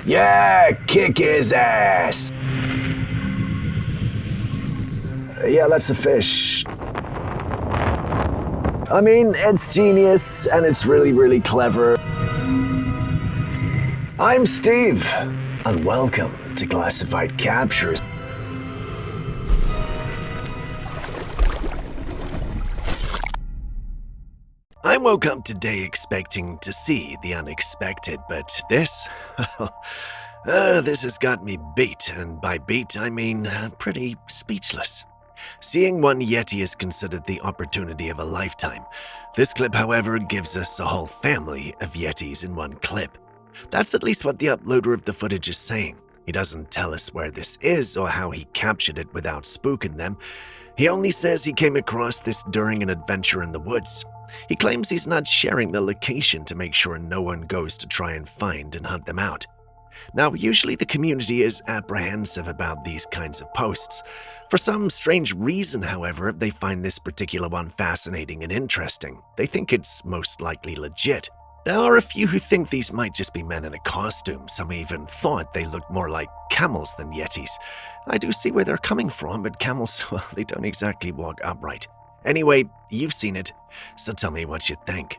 Yeah, kick his ass! Yeah, that's a fish. I mean, it's genius, and it's really, really clever. I'm Steve, and welcome to Classified Captures. I woke up today expecting to see the unexpected, but this, this has got me beat, and by beat I mean pretty speechless. Seeing one Yeti is considered the opportunity of a lifetime. This clip, however, gives us a whole family of Yetis in one clip. That's at least what the uploader of the footage is saying. He doesn't tell us where this is or how he captured it without spooking them. He only says he came across this during an adventure in the woods. He claims he's not sharing the location to make sure no one goes to try and find and hunt them out. Now, usually the community is apprehensive about these kinds of posts. For some strange reason, however, they find this particular one fascinating and interesting. They think it's most likely legit. There are a few who think these might just be men in a costume. Some even thought they looked more like camels than Yetis. I do see where they're coming from, but camels, well, they don't exactly walk upright. Anyway, you've seen it, so tell me what you think.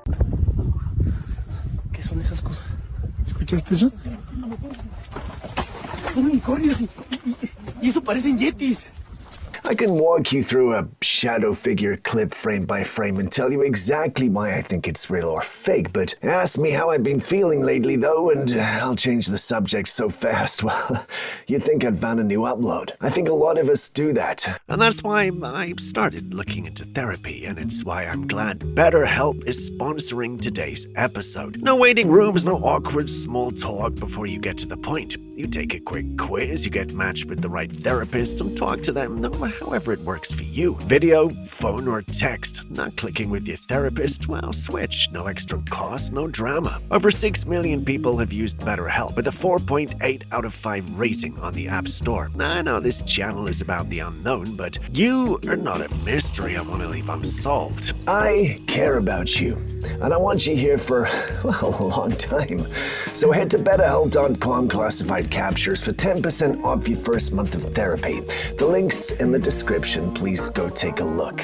¿Qué son esas cosas? ¿Escuchaste eso? Son unicornios y eso parecen yetis. I can walk you through a shadow figure clip frame by frame and tell you exactly why I think it's real or fake, but ask me how I've been feeling lately though, and I'll change the subject so fast, well, you'd think I'd found a new upload. I think a lot of us do that. And that's why I started looking into therapy, and it's why I'm glad BetterHelp is sponsoring today's episode. No waiting rooms, no awkward small talk before you get to the point. You take a quick quiz, you get matched with the right therapist, and talk to them however it works for you. Video, phone, or text. Not clicking with your therapist? Well, switch. No extra cost, no drama. Over 6 million people have used BetterHelp with a 4.8 out of 5 rating on the App Store. I know this channel is about the unknown, but you are not a mystery I want to leave unsolved. I care about you, and I want you here for, well, a long time. So head to betterhelp.com classified captures for 10% off your first month of therapy. The link's in the description. Please go take a look.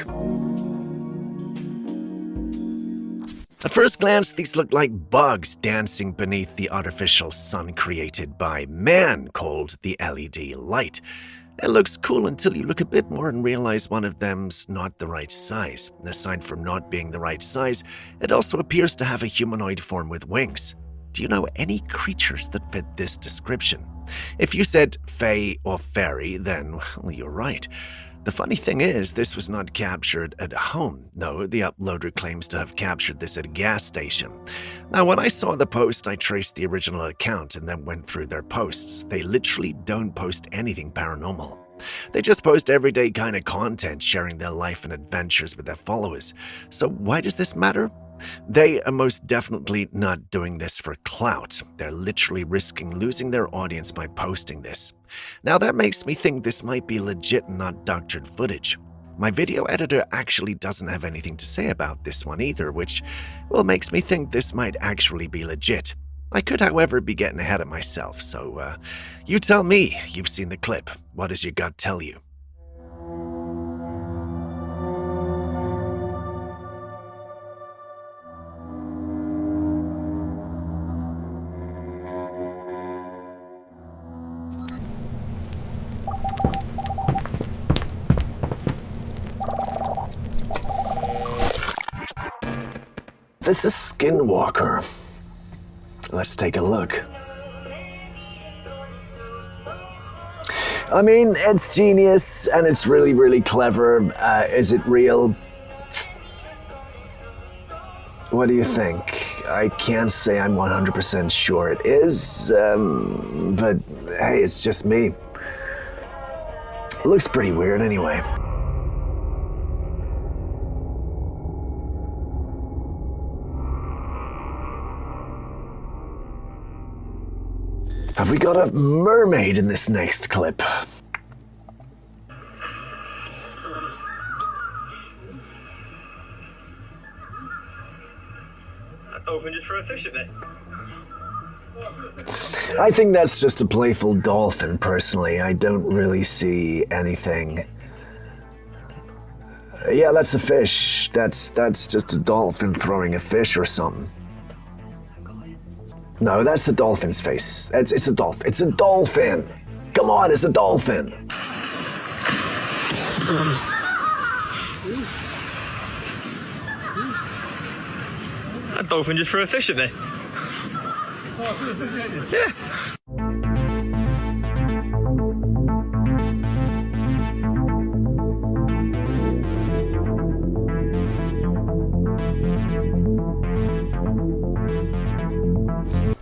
At first glance, these look like bugs dancing beneath the artificial sun created by man called the LED light. It looks cool until you look a bit more and realize one of them's not the right size. Aside from not being the right size, it also appears to have a humanoid form with wings. Do you know any creatures that fit this description? If you said fae or fairy, then, well, you're right. The funny thing is, this was not captured at home. No, the uploader claims to have captured this at a gas station. Now, when I saw the post, I traced the original account and then went through their posts. They literally don't post anything paranormal. They just post everyday kind of content, sharing their life and adventures with their followers. So why does this matter? They are most definitely not doing this for clout. They're literally risking losing their audience by posting this. Now that makes me think this might be legit and not doctored footage. My video editor actually doesn't have anything to say about this one either, which, well, makes me think this might actually be legit. I could, however, be getting ahead of myself, so you tell me. You've seen the clip. What does your gut tell you? This is Skinwalker. Let's take a look. I mean, it's genius, and it's really, really clever. Is it real? What do you think? I can't say I'm 100% sure it is, but hey, it's just me. It looks pretty weird anyway. Have we got a mermaid in this next clip? Dolphin just threw a fish at me. I think that's just a playful dolphin, personally. I don't really see anything. Yeah, that's a fish. That's just a dolphin throwing a fish or something. No, that's a dolphin's face. It's a dolphin. It's a dolphin. Come on, it's a dolphin. That dolphin just threw a fish at me. Yeah.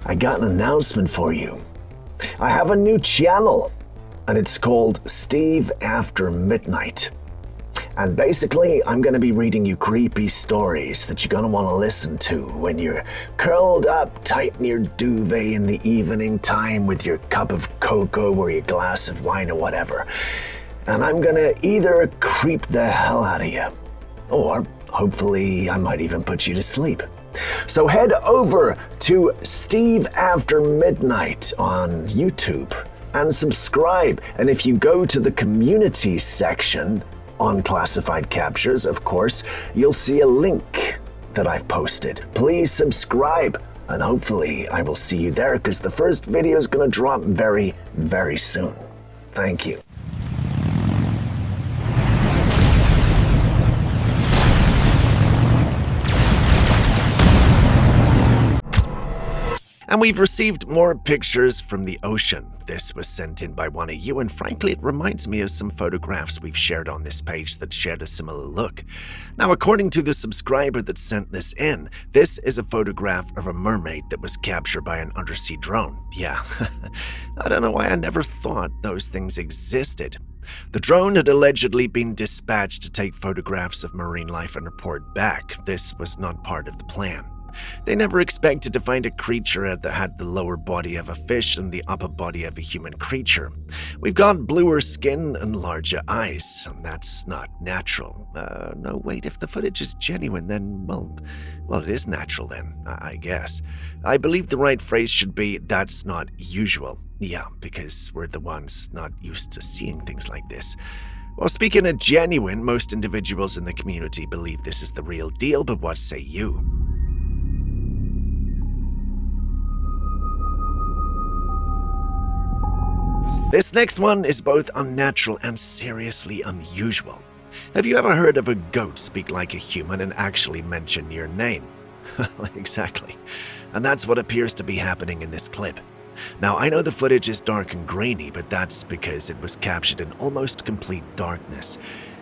I got an announcement for you. I have a new channel, and it's called Steve After Midnight. And basically, I'm going to be reading you creepy stories that you're going to want to listen to when you're curled up tight in your duvet in the evening time with your cup of cocoa or your glass of wine or whatever. And I'm going to either creep the hell out of you, or hopefully I might even put you to sleep. So head over to Steve After Midnight on YouTube and subscribe. And if you go to the community section on Classified Captures, of course, you'll see a link that I've posted. Please subscribe, and hopefully I will see you there, because the first video is going to drop very, very soon. Thank you. And we've received more pictures from the ocean. This was sent in by one of you, and frankly, it reminds me of some photographs we've shared on this page that shared a similar look. Now, according to the subscriber that sent this in, this is a photograph of a mermaid that was captured by an undersea drone. Yeah, I don't know why I never thought those things existed. The drone had allegedly been dispatched to take photographs of marine life and report back. This was not part of the plan. They never expected to find a creature that had the lower body of a fish and the upper body of a human creature. We've got bluer skin and larger eyes, and that's not natural. No, wait, if the footage is genuine, then, well, it is natural then, I guess. I believe the right phrase should be, that's not usual. Yeah, because we're the ones not used to seeing things like this. Well, speaking of genuine, most individuals in the community believe this is the real deal, but what say you? This next one is both unnatural and seriously unusual. Have you ever heard of a goat speak like a human and actually mention your name? Exactly. And that's what appears to be happening in this clip. Now, I know the footage is dark and grainy, but that's because it was captured in almost complete darkness.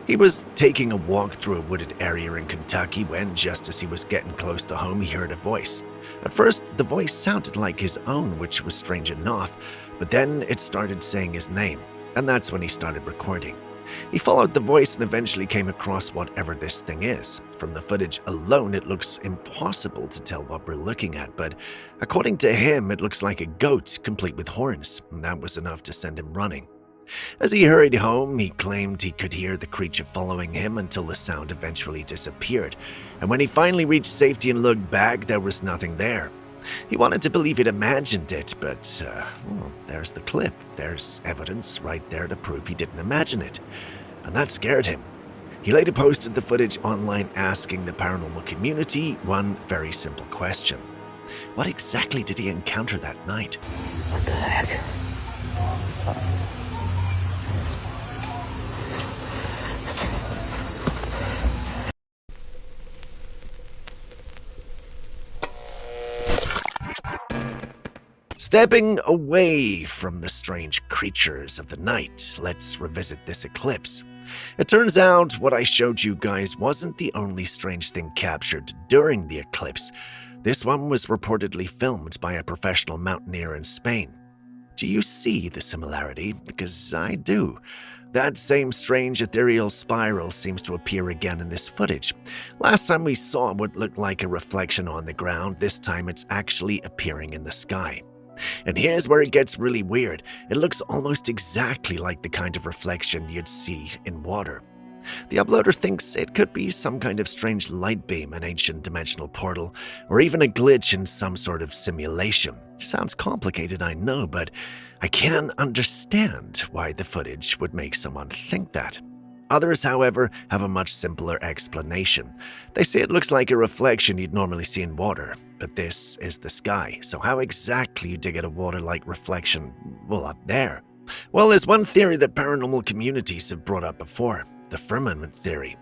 He was taking a walk through a wooded area in Kentucky when, just as he was getting close to home, he heard a voice. At first, the voice sounded like his own, which was strange enough, but then it started saying his name, and that's when he started recording. He followed the voice and eventually came across whatever this thing is. From the footage alone, it looks impossible to tell what we're looking at, but according to him, it looks like a goat, complete with horns, and that was enough to send him running. As he hurried home, he claimed he could hear the creature following him until the sound eventually disappeared, and when he finally reached safety and looked back, there was nothing there. He wanted to believe he'd imagined it, but there's the clip. There's evidence right there to prove he didn't imagine it, and that scared him. He later posted the footage online asking the paranormal community one very simple question. What exactly did he encounter that night? What the heck? Stepping away from the strange creatures of the night, let's revisit this eclipse. It turns out what I showed you guys wasn't the only strange thing captured during the eclipse. This one was reportedly filmed by a professional mountaineer in Spain. Do you see the similarity? Because I do. That same strange ethereal spiral seems to appear again in this footage. Last time we saw what looked like a reflection on the ground, this time it's actually appearing in the sky. And here's where it gets really weird. It looks almost exactly like the kind of reflection you'd see in water. The uploader thinks it could be some kind of strange light beam, an ancient dimensional portal, or even a glitch in some sort of simulation. Sounds complicated, I know, but I can understand why the footage would make someone think that. Others, however, have a much simpler explanation. They say it looks like a reflection you'd normally see in water, but this is the sky, so how exactly do you get a water-like reflection, well, up there? Well, there's one theory that paranormal communities have brought up before, the firmament theory.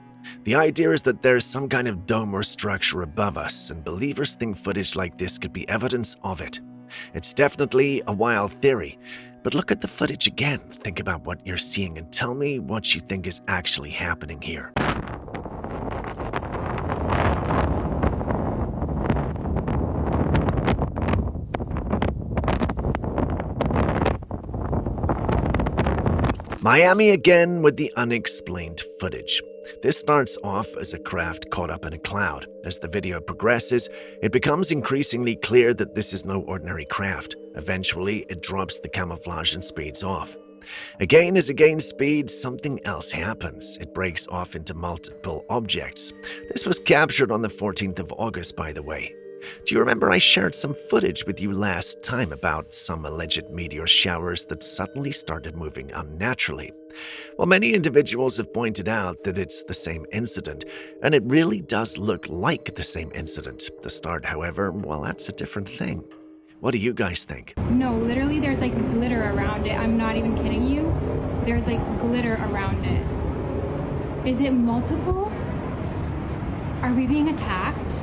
The idea is that there's some kind of dome or structure above us, and believers think footage like this could be evidence of it. It's definitely a wild theory, but look at the footage again, think about what you're seeing, and tell me what you think is actually happening here. Miami again with the unexplained footage. This starts off as a craft caught up in a cloud. As the video progresses, it becomes increasingly clear that this is no ordinary craft. Eventually, it drops the camouflage and speeds off. Again, as it gains speed, something else happens. It breaks off into multiple objects. This was captured on the 14th of August, by the way. Do you remember I shared some footage with you last time about some alleged meteor showers that suddenly started moving unnaturally? Well, many individuals have pointed out that it's the same incident, and it really does look like the same incident. The start, however, well, that's a different thing. What do you guys think? No, literally there's like glitter around it. I'm not even kidding you. There's like glitter around it. Is it multiple? Are we being attacked?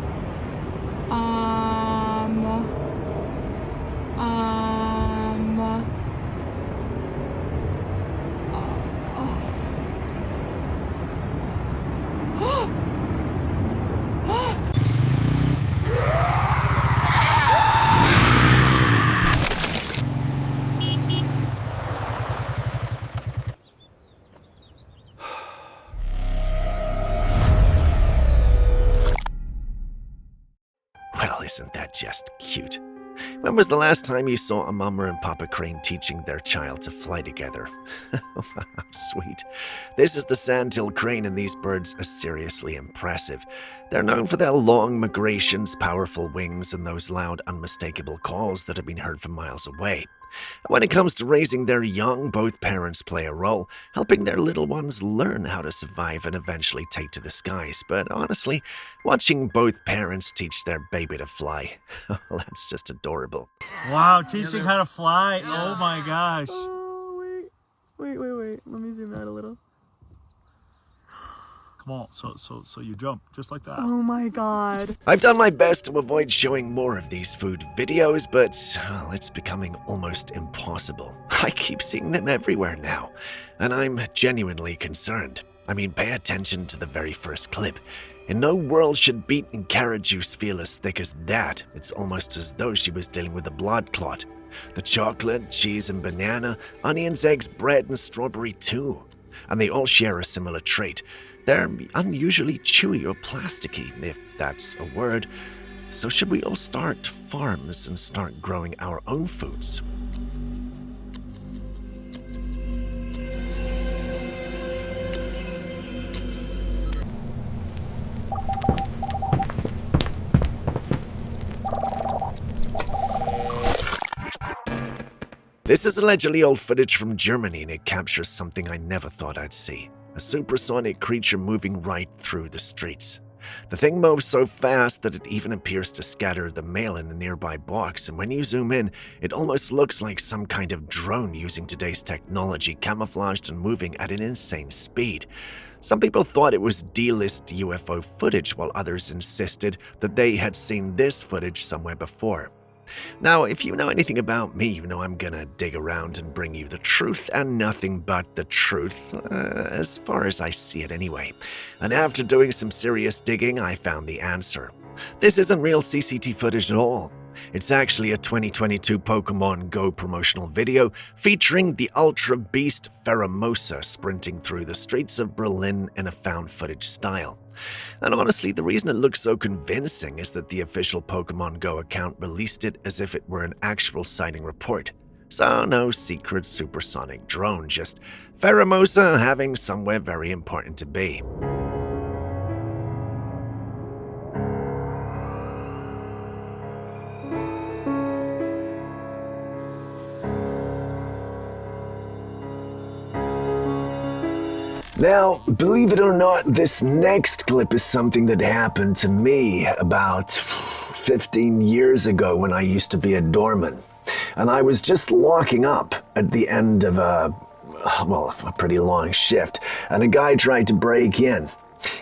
Well, isn't that just cute? When was the last time you saw a mama and papa crane teaching their child to fly together? How sweet. This is the sandhill crane, and these birds are seriously impressive. They're known for their long migrations, powerful wings, and those loud, unmistakable calls that have been heard from miles away. When it comes to raising their young, both parents play a role, helping their little ones learn how to survive and eventually take to the skies. But honestly, watching both parents teach their baby to fly, that's just adorable. Wow, teaching how to fly. Oh my gosh. Oh, wait. Let me zoom out a little. Come on, so you jump just like that. Oh my god. I've done my best to avoid showing more of these food videos, but well, it's becoming almost impossible. I keep seeing them everywhere now, and I'm genuinely concerned. I mean, pay attention to the very first clip. In no world should beet and carrot juice feel as thick as that. It's almost as though she was dealing with a blood clot. The chocolate, cheese and banana, onions, eggs, bread and strawberry too. And they all share a similar trait. They're unusually chewy or plasticky, if that's a word. So should we all start farms and start growing our own foods? This is allegedly old footage from Germany, and it captures something I never thought I'd see. A supersonic creature moving right through the streets. The thing moves so fast that it even appears to scatter the mail in a nearby box, and when you zoom in, it almost looks like some kind of drone using today's technology, camouflaged and moving at an insane speed. Some people thought it was D-list UFO footage, while others insisted that they had seen this footage somewhere before. Now, if you know anything about me, you know I'm gonna dig around and bring you the truth and nothing but the truth, as far as I see it anyway. And after doing some serious digging, I found the answer. This isn't real CCTV footage at all. It's actually a 2022 Pokemon Go promotional video featuring the Ultra Beast Pheromosa sprinting through the streets of Berlin in a found footage style. And honestly, the reason it looks so convincing is that the official Pokemon Go account released it as if it were an actual sighting report. So no secret supersonic drone, just Faramosa having somewhere very important to be. Now, believe it or not, this next clip is something that happened to me about 15 years ago when I used to be a doorman. And I was just locking up at the end of a pretty long shift, and a guy tried to break in.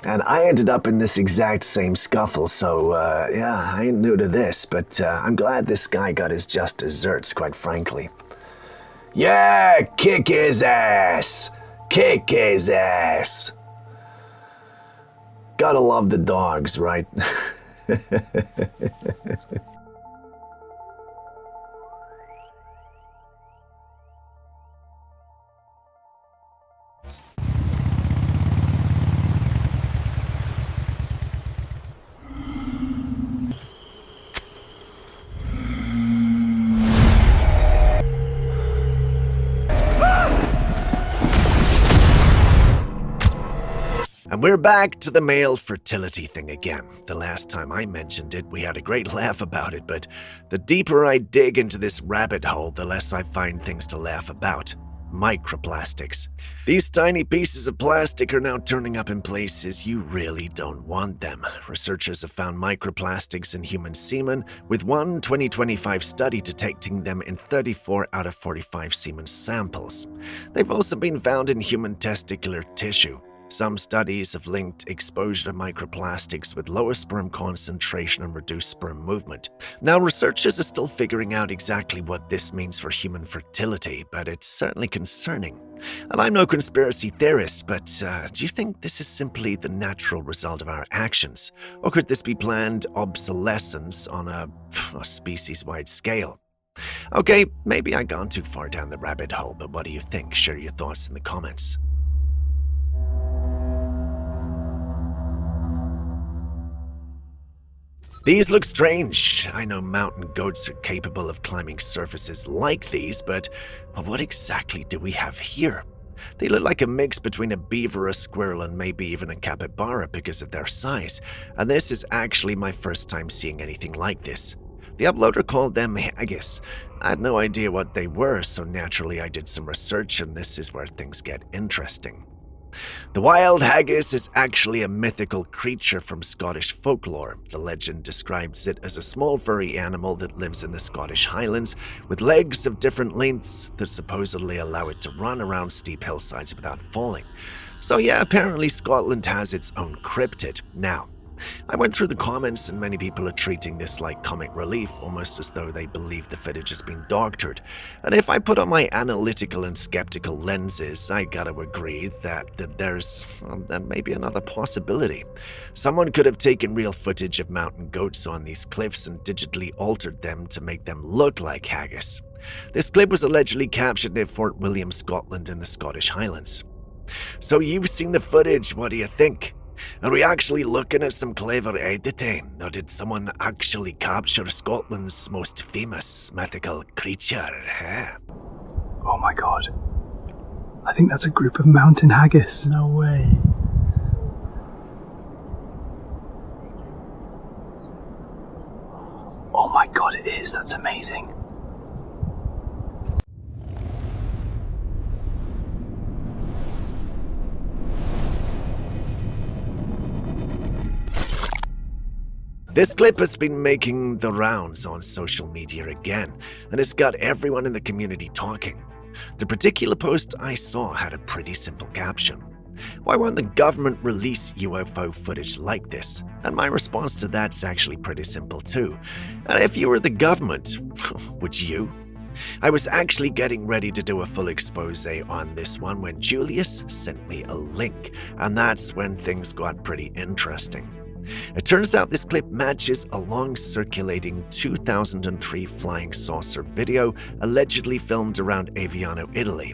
And I ended up in this exact same scuffle, so I ain't new to this, but I'm glad this guy got his just desserts, quite frankly. Yeah, kick his ass! Kick his ass! Gotta love the dogs, right? And we're back to the male fertility thing again. The last time I mentioned it, we had a great laugh about it, but the deeper I dig into this rabbit hole, the less I find things to laugh about. Microplastics. These tiny pieces of plastic are now turning up in places you really don't want them. Researchers have found microplastics in human semen, with one 2025 study detecting them in 34 out of 45 semen samples. They've also been found in human testicular tissue. Some studies have linked exposure to microplastics with lower sperm concentration and reduced sperm movement. Now, researchers are still figuring out exactly what this means for human fertility, but it's certainly concerning. And I'm no conspiracy theorist, but do you think this is simply the natural result of our actions? Or could this be planned obsolescence on a species-wide scale? Okay, maybe I've gone too far down the rabbit hole, but what do you think? Share your thoughts in the comments. These look strange. I know mountain goats are capable of climbing surfaces like these, but what exactly do we have here? They look like a mix between a beaver, a squirrel, and maybe even a capybara because of their size. And this is actually my first time seeing anything like this. The uploader called them haggis. I had no idea what they were, so naturally I did some research, and this is where things get interesting. The wild haggis is actually a mythical creature from Scottish folklore. The legend describes it as a small furry animal that lives in the Scottish Highlands with legs of different lengths that supposedly allow it to run around steep hillsides without falling. So yeah, apparently Scotland has its own cryptid. Now, I went through the comments and many people are treating this like comic relief, almost as though they believe the footage has been doctored. And if I put on my analytical and skeptical lenses, I gotta agree that there's maybe another possibility. Someone could have taken real footage of mountain goats on these cliffs and digitally altered them to make them look like haggis. This clip was allegedly captured near Fort William, Scotland in the Scottish Highlands. So you've seen the footage, what do you think? Are we actually looking at some clever editing, or did someone actually capture Scotland's most famous mythical creature, eh? Oh my god. I think that's a group of mountain haggis. No way. Oh my god, it is. That's amazing. This clip has been making the rounds on social media again, and it's got everyone in the community talking. The particular post I saw had a pretty simple caption. Why won't the government release UFO footage like this? And my response to that's actually pretty simple too. And if you were the government, would you? I was actually getting ready to do a full expose on this one when Julius sent me a link, and that's when things got pretty interesting. It turns out this clip matches a long circulating 2003 flying saucer video allegedly filmed around Aviano, Italy.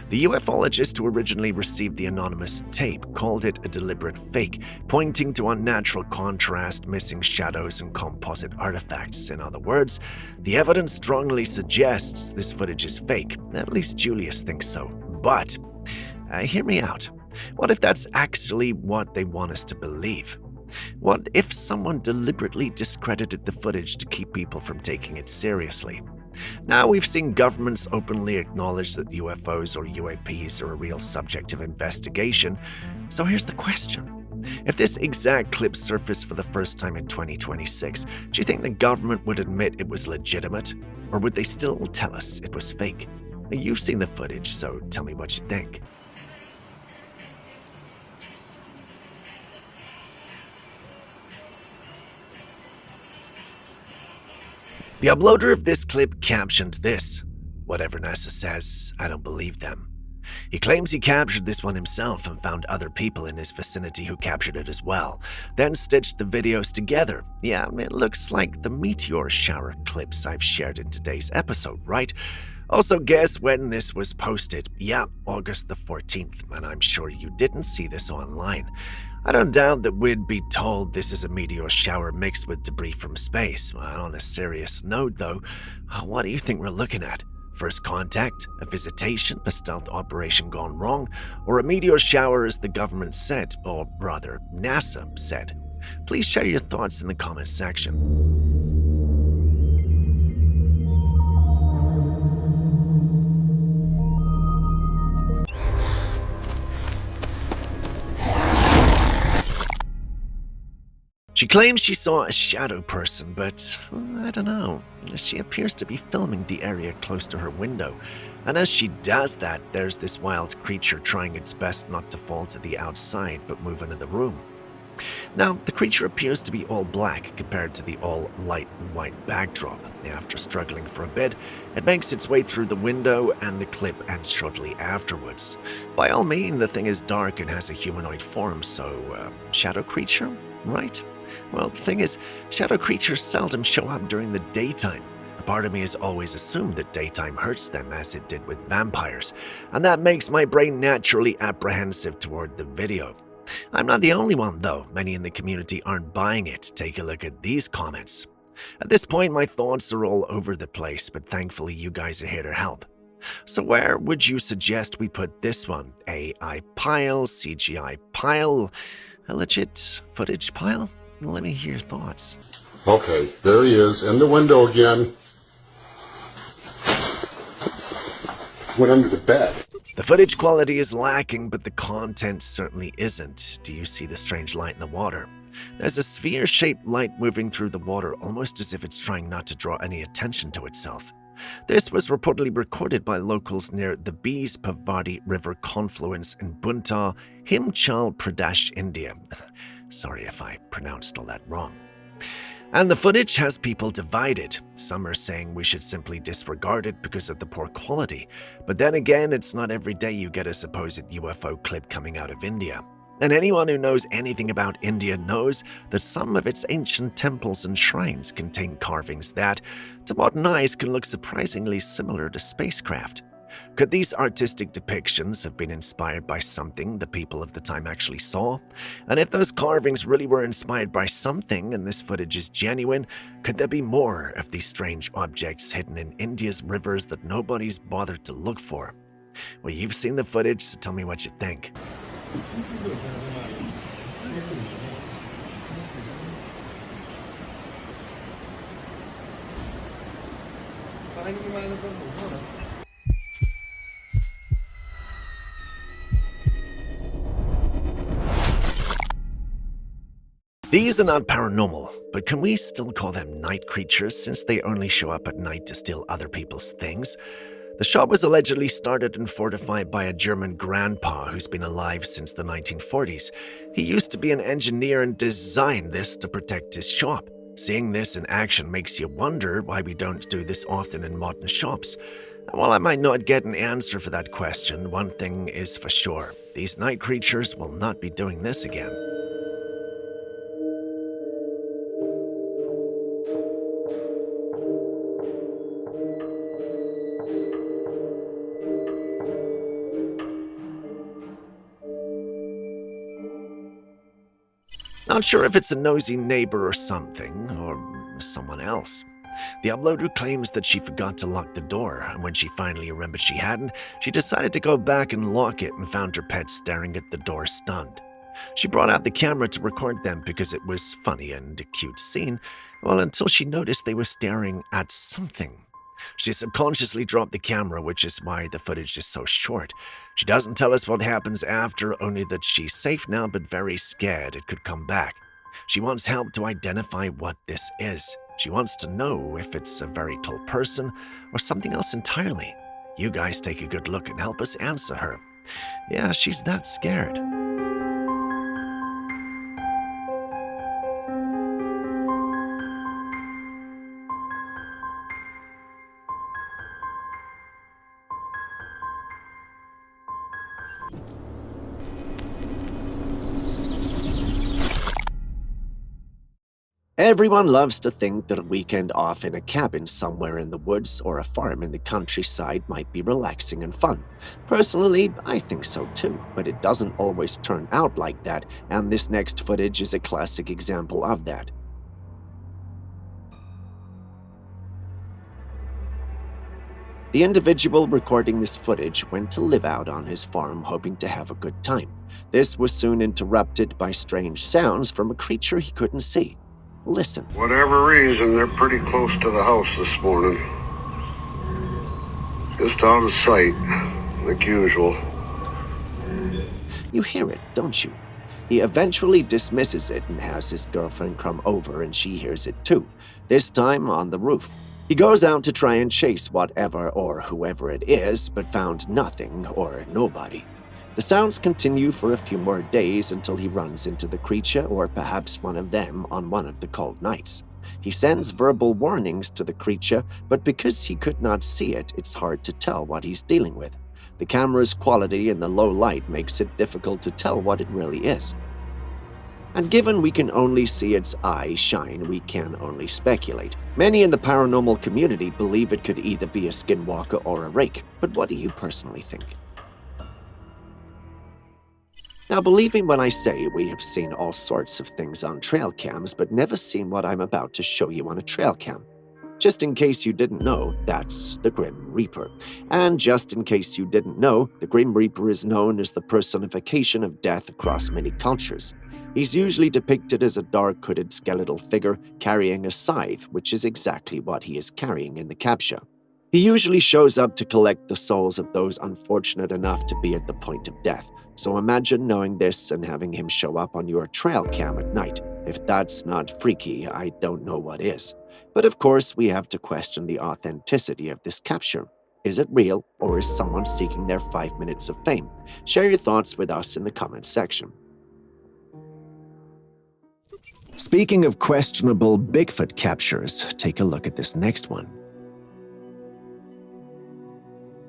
The ufologist who originally received the anonymous tape called it a deliberate fake, pointing to unnatural contrast, missing shadows, and composite artifacts. In other words, the evidence strongly suggests this footage is fake. At least Julius thinks so. But, hear me out. What if that's actually what they want us to believe? What if someone deliberately discredited the footage to keep people from taking it seriously? Now we've seen governments openly acknowledge that UFOs or UAPs are a real subject of investigation. So here's the question. If this exact clip surfaced for the first time in 2026, do you think the government would admit it was legitimate? Or would they still tell us it was fake? You've seen the footage, so tell me what you think. The uploader of this clip captioned this: "Whatever NASA says, I don't believe them." He claims he captured this one himself and found other people in his vicinity who captured it as well, then stitched the videos together. Yeah, it looks like the meteor shower clips I've shared in today's episode, right? Also, guess when this was posted? Yeah, August the 14th, and I'm sure you didn't see this online. I don't doubt that we'd be told this is a meteor shower mixed with debris from space. On a serious note, though, what do you think we're looking at? First contact, a visitation, a stealth operation gone wrong, or a meteor shower as the government said, or rather, NASA said? Please share your thoughts in the comments section. She claims she saw a shadow person, but I don't know. She appears to be filming the area close to her window, and as she does that, there's this wild creature trying its best not to fall to the outside but move into the room. Now, the creature appears to be all black compared to the all light and white backdrop. After struggling for a bit, it makes its way through the window and the clip ends shortly afterwards. By all means, the thing is dark and has a humanoid form, so shadow creature, right? Well, the thing is, shadow creatures seldom show up during the daytime. A part of me has always assumed that daytime hurts them, as it did with vampires, and that makes my brain naturally apprehensive toward the video. I'm not the only one, though. Many in the community aren't buying it. Take a look at these comments. At this point, my thoughts are all over the place, but thankfully you guys are here to help. So where would you suggest we put this one? AI pile, CGI pile, a legit footage pile? Let me hear your thoughts. Okay, there he is, in the window again. Went under the bed. The footage quality is lacking, but the content certainly isn't. Do you see the strange light in the water? There's a sphere-shaped light moving through the water, almost as if it's trying not to draw any attention to itself. This was reportedly recorded by locals near the Bees Pavadi River confluence in Bunta, Himachal Pradesh, India. Sorry if I pronounced all that wrong. And the footage has people divided. Some are saying we should simply disregard it because of the poor quality. But then again, it's not every day you get a supposed UFO clip coming out of India. And anyone who knows anything about India knows that some of its ancient temples and shrines contain carvings that, to modern eyes, can look surprisingly similar to spacecraft. Could these artistic depictions have been inspired by something the people of the time actually saw? And if those carvings really were inspired by something and this footage is genuine, could there be more of these strange objects hidden in India's rivers that nobody's bothered to look for? Well, you've seen the footage, so tell me what you think. These are not paranormal, but can we still call them night creatures since they only show up at night to steal other people's things? The shop was allegedly started and fortified by a German grandpa who's been alive since the 1940s. He used to be an engineer and designed this to protect his shop. Seeing this in action makes you wonder why we don't do this often in modern shops. And while I might not get an answer for that question, one thing is for sure. These night creatures will not be doing this again. Not sure if it's a nosy neighbor or something, or someone else. The uploader claims that she forgot to lock the door, and when she finally remembered she hadn't, she decided to go back and lock it and found her pet staring at the door stunned. She brought out the camera to record them because it was funny and a cute scene, well, until she noticed they were staring at something. She subconsciously dropped the camera, which is why the footage is so short. She doesn't tell us what happens after, only that she's safe now but very scared it could come back. She wants help to identify what this is. She wants to know if it's a very tall person or something else entirely. You guys take a good look and help us answer her. Yeah, she's that scared. Everyone loves to think that a weekend off in a cabin somewhere in the woods or a farm in the countryside might be relaxing and fun. Personally, I think so too, but it doesn't always turn out like that, and this next footage is a classic example of that. The individual recording this footage went to live out on his farm hoping to have a good time. This was soon interrupted by strange sounds from a creature he couldn't see. Listen. Whatever reason, they're pretty close to the house this morning. Just out of sight, like usual. You hear it, don't you? He eventually dismisses it and has his girlfriend come over, and she hears it too, this time on the roof. He goes out to try and chase whatever or whoever it is, but found nothing or nobody. The sounds continue for a few more days until he runs into the creature or perhaps one of them on one of the cold nights. He sends verbal warnings to the creature, but because he could not see it, it's hard to tell what he's dealing with. The camera's quality in the low light makes it difficult to tell what it really is. And given we can only see its eye shine, we can only speculate. Many in the paranormal community believe it could either be a skinwalker or a rake, but what do you personally think? Now, believe me when I say we have seen all sorts of things on trail cams, but never seen what I'm about to show you on a trail cam. Just in case you didn't know, that's the Grim Reaper. And just in case you didn't know, the Grim Reaper is known as the personification of death across many cultures. He's usually depicted as a dark hooded skeletal figure carrying a scythe, which is exactly what he is carrying in the capture. He usually shows up to collect the souls of those unfortunate enough to be at the point of death. So imagine knowing this and having him show up on your trail cam at night. If that's not freaky, I don't know what is. But of course, we have to question the authenticity of this capture. Is it real, or is someone seeking their 5 minutes of fame? Share your thoughts with us in the comments section. Speaking of questionable Bigfoot captures, take a look at this next one.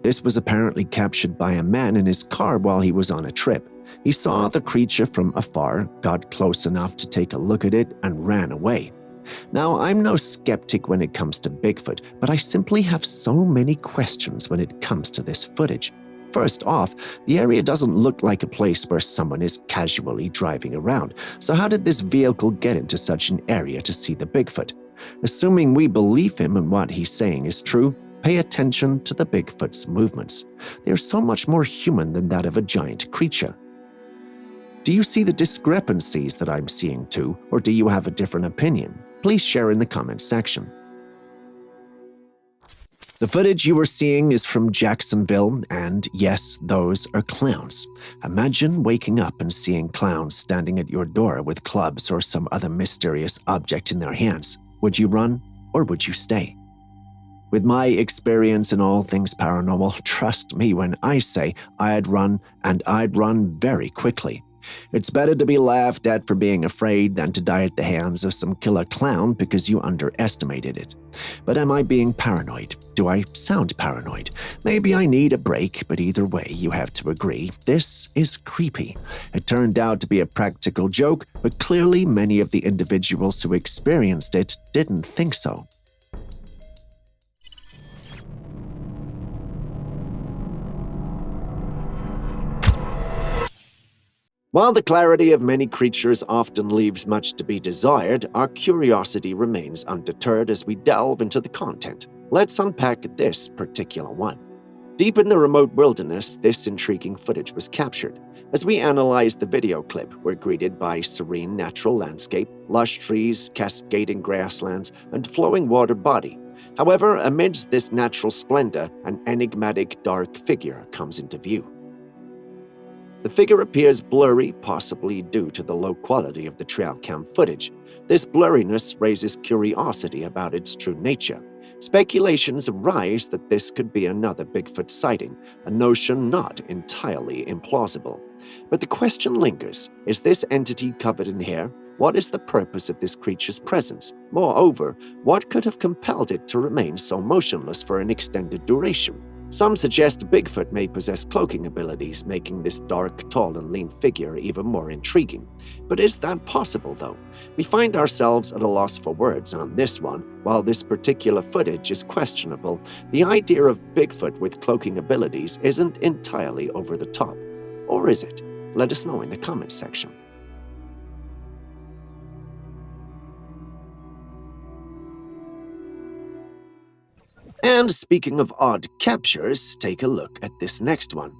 This was apparently captured by a man in his car while he was on a trip. He saw the creature from afar, got close enough to take a look at it, and ran away. Now, I'm no skeptic when it comes to Bigfoot, but I simply have so many questions when it comes to this footage. First off, the area doesn't look like a place where someone is casually driving around, so how did this vehicle get into such an area to see the Bigfoot? Assuming we believe him and what he's saying is true, pay attention to the Bigfoot's movements. They are so much more human than that of a giant creature. Do you see the discrepancies that I'm seeing too, or do you have a different opinion? Please share in the comments section. The footage you are seeing is from Jacksonville, and yes, those are clowns. Imagine waking up and seeing clowns standing at your door with clubs or some other mysterious object in their hands. Would you run, or would you stay? With my experience in all things paranormal, trust me when I say I'd run, and I'd run very quickly. It's better to be laughed at for being afraid than to die at the hands of some killer clown because you underestimated it. But am I being paranoid? Do I sound paranoid? Maybe I need a break, but either way, you have to agree, this is creepy. It turned out to be a practical joke, but clearly many of the individuals who experienced it didn't think so. While the clarity of many creatures often leaves much to be desired, our curiosity remains undeterred as we delve into the content. Let's unpack this particular one. Deep in the remote wilderness, this intriguing footage was captured. As we analyzed the video clip, we're greeted by serene natural landscape, lush trees, cascading grasslands, and flowing water body. However, amidst this natural splendor, an enigmatic dark figure comes into view. The figure appears blurry, possibly due to the low quality of the Trailcam footage. This blurriness raises curiosity about its true nature. Speculations arise that this could be another Bigfoot sighting, a notion not entirely implausible. But the question lingers, is this entity covered in hair? What is the purpose of this creature's presence? Moreover, what could have compelled it to remain so motionless for an extended duration? Some suggest Bigfoot may possess cloaking abilities, making this dark, tall, and lean figure even more intriguing. But is that possible, though? We find ourselves at a loss for words on this one. While this particular footage is questionable, the idea of Bigfoot with cloaking abilities isn't entirely over the top. Or is it? Let us know in the comments section. And speaking of odd captures, take a look at this next one.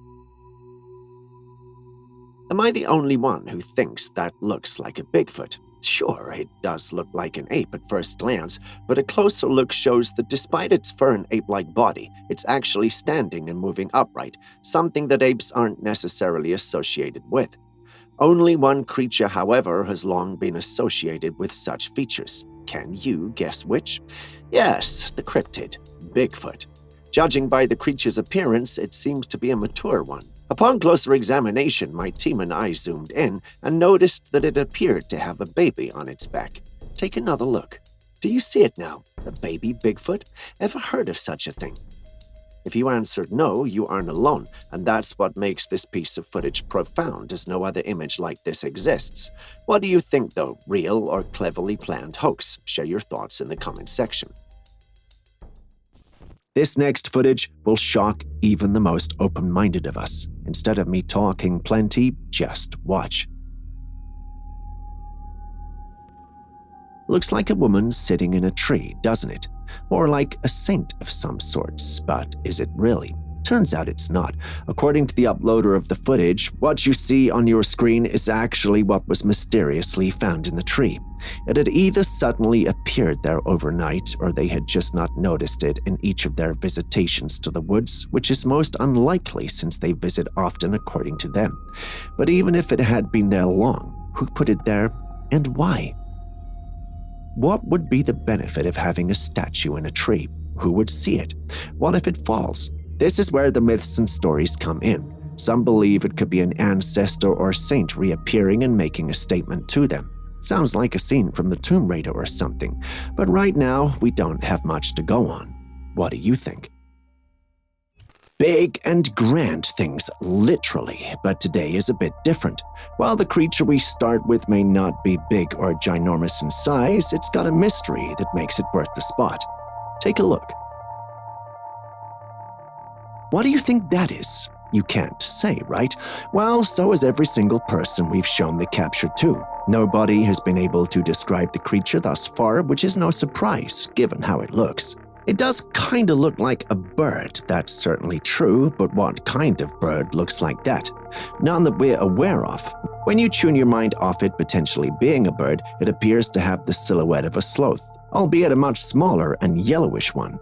Am I the only one who thinks that looks like a Bigfoot? Sure, it does look like an ape at first glance, but a closer look shows that despite its fur and ape-like body, it's actually standing and moving upright, something that apes aren't necessarily associated with. Only one creature, however, has long been associated with such features. Can you guess which? Yes, the cryptid, Bigfoot. Judging by the creature's appearance, it seems to be a mature one. Upon closer examination, my team and I zoomed in and noticed that it appeared to have a baby on its back. Take another look. Do you see it now? A baby Bigfoot? Ever heard of such a thing? If you answered no, you aren't alone, and that's what makes this piece of footage profound, as no other image like this exists. What do you think, though? Real or cleverly planned hoax? Share your thoughts in the comment section. This next footage will shock even the most open-minded of us. Instead of me talking plenty, just watch. Looks like a woman sitting in a tree, doesn't it? Or like a saint of some sorts, but is it really? Turns out it's not. According to the uploader of the footage, what you see on your screen is actually what was mysteriously found in the tree. It had either suddenly appeared there overnight, or they had just not noticed it in each of their visitations to the woods, which is most unlikely since they visit often according to them. But even if it had been there long, who put it there and why? What would be the benefit of having a statue in a tree? Who would see it? What if it falls? This is where the myths and stories come in. Some believe it could be an ancestor or saint reappearing and making a statement to them. Sounds like a scene from the Tomb Raider or something, but right now we don't have much to go on. What do you think? Big and grand things, literally, but today is a bit different. While the creature we start with may not be big or ginormous in size, it's got a mystery that makes it worth the spot. Take a look. What do you think that is? You can't say, right? Well, so is every single person we've shown the capture to. Nobody has been able to describe the creature thus far, which is no surprise, given how it looks. It does kinda look like a bird, that's certainly true, but what kind of bird looks like that? None that we're aware of. When you tune your mind off it potentially being a bird, it appears to have the silhouette of a sloth, albeit a much smaller and yellowish one.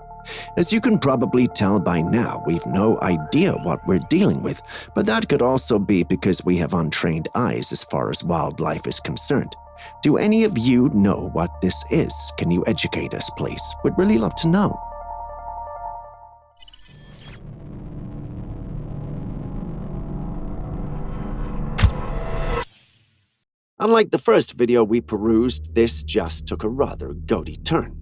As you can probably tell by now, we've no idea what we're dealing with, but that could also be because we have untrained eyes as far as wildlife is concerned. Do any of you know what this is? Can you educate us, please? We'd really love to know. Unlike the first video we perused, this just took a rather goaty turn.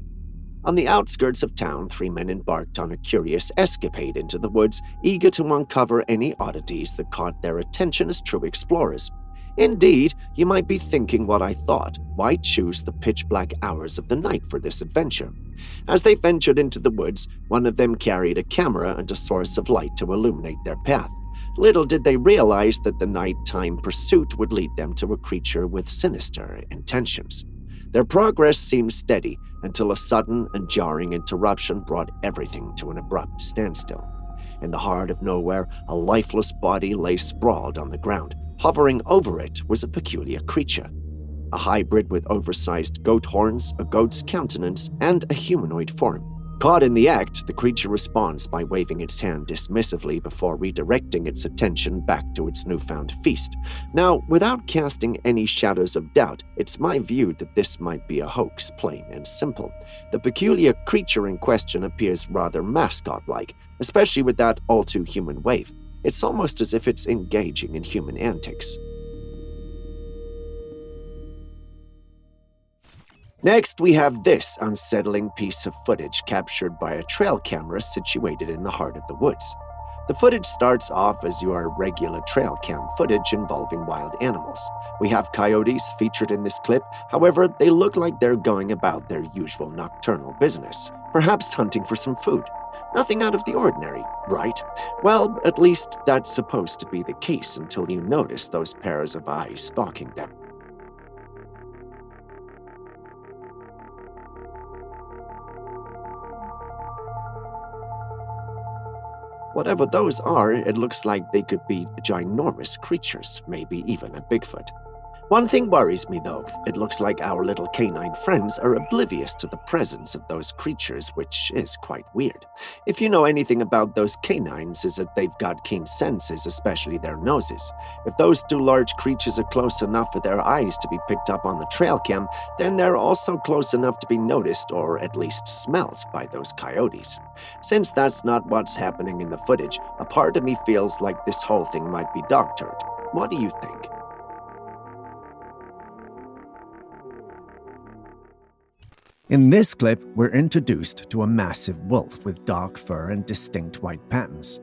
On the outskirts of town, three men embarked on a curious escapade into the woods, eager to uncover any oddities that caught their attention as true explorers. Indeed, you might be thinking what I thought. Why choose the pitch-black hours of the night for this adventure? As they ventured into the woods, one of them carried a camera and a source of light to illuminate their path. Little did they realize that the nighttime pursuit would lead them to a creature with sinister intentions. Their progress seemed steady until a sudden and jarring interruption brought everything to an abrupt standstill. In the heart of nowhere, a lifeless body lay sprawled on the ground. Hovering over it was a peculiar creature. A hybrid with oversized goat horns, a goat's countenance, and a humanoid form. Caught in the act, the creature responds by waving its hand dismissively before redirecting its attention back to its newfound feast. Now, without casting any shadows of doubt, it's my view that this might be a hoax, plain and simple. The peculiar creature in question appears rather mascot-like, especially with that all-too-human wave. It's almost as if it's engaging in human antics. Next, we have this unsettling piece of footage captured by a trail camera situated in the heart of the woods. The footage starts off as your regular trail cam footage involving wild animals. We have coyotes featured in this clip, however, they look like they're going about their usual nocturnal business, perhaps hunting for some food. Nothing out of the ordinary, right? Well, at least that's supposed to be the case until you notice those pairs of eyes stalking them. Whatever those are, it looks like they could be ginormous creatures, maybe even a Bigfoot. One thing worries me though, it looks like our little canine friends are oblivious to the presence of those creatures, which is quite weird. If you know anything about those canines, is that they've got keen senses, especially their noses. If those two large creatures are close enough for their eyes to be picked up on the trail cam, then they're also close enough to be noticed or at least smelt by those coyotes. Since that's not what's happening in the footage, a part of me feels like this whole thing might be dog-turd. What do you think? In this clip, we're introduced to a massive wolf with dark fur and distinct white patterns.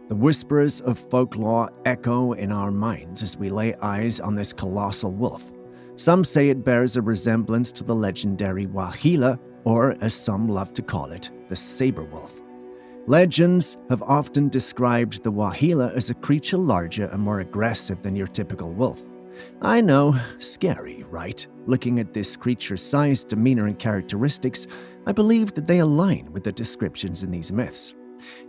The whispers of folklore echo in our minds as we lay eyes on this colossal wolf. Some say it bears a resemblance to the legendary Wahila, or as some love to call it, the saber wolf. Legends have often described the Wahila as a creature larger and more aggressive than your typical wolf. I know, scary, right? Looking at this creature's size, demeanor, and characteristics, I believe that they align with the descriptions in these myths.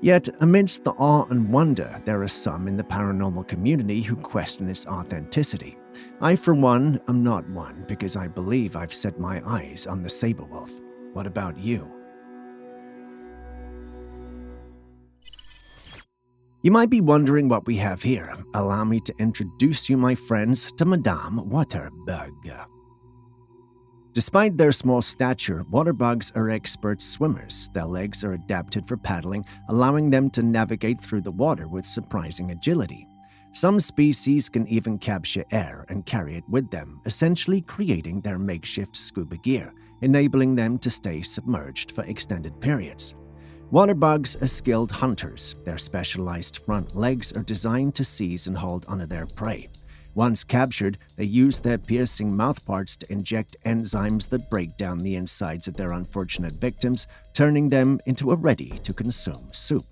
Yet, amidst the awe and wonder, there are some in the paranormal community who question its authenticity. I, for one, am not one because I believe I've set my eyes on the saber wolf. What about you? You might be wondering what we have here. Allow me to introduce you, my friends, to Madame Waterbug. Despite their small stature, waterbugs are expert swimmers. Their legs are adapted for paddling, allowing them to navigate through the water with surprising agility. Some species can even capture air and carry it with them, essentially creating their makeshift scuba gear, enabling them to stay submerged for extended periods. Waterbugs are skilled hunters. Their specialized front legs are designed to seize and hold onto their prey. Once captured, they use their piercing mouthparts to inject enzymes that break down the insides of their unfortunate victims, turning them into a ready-to-consume soup.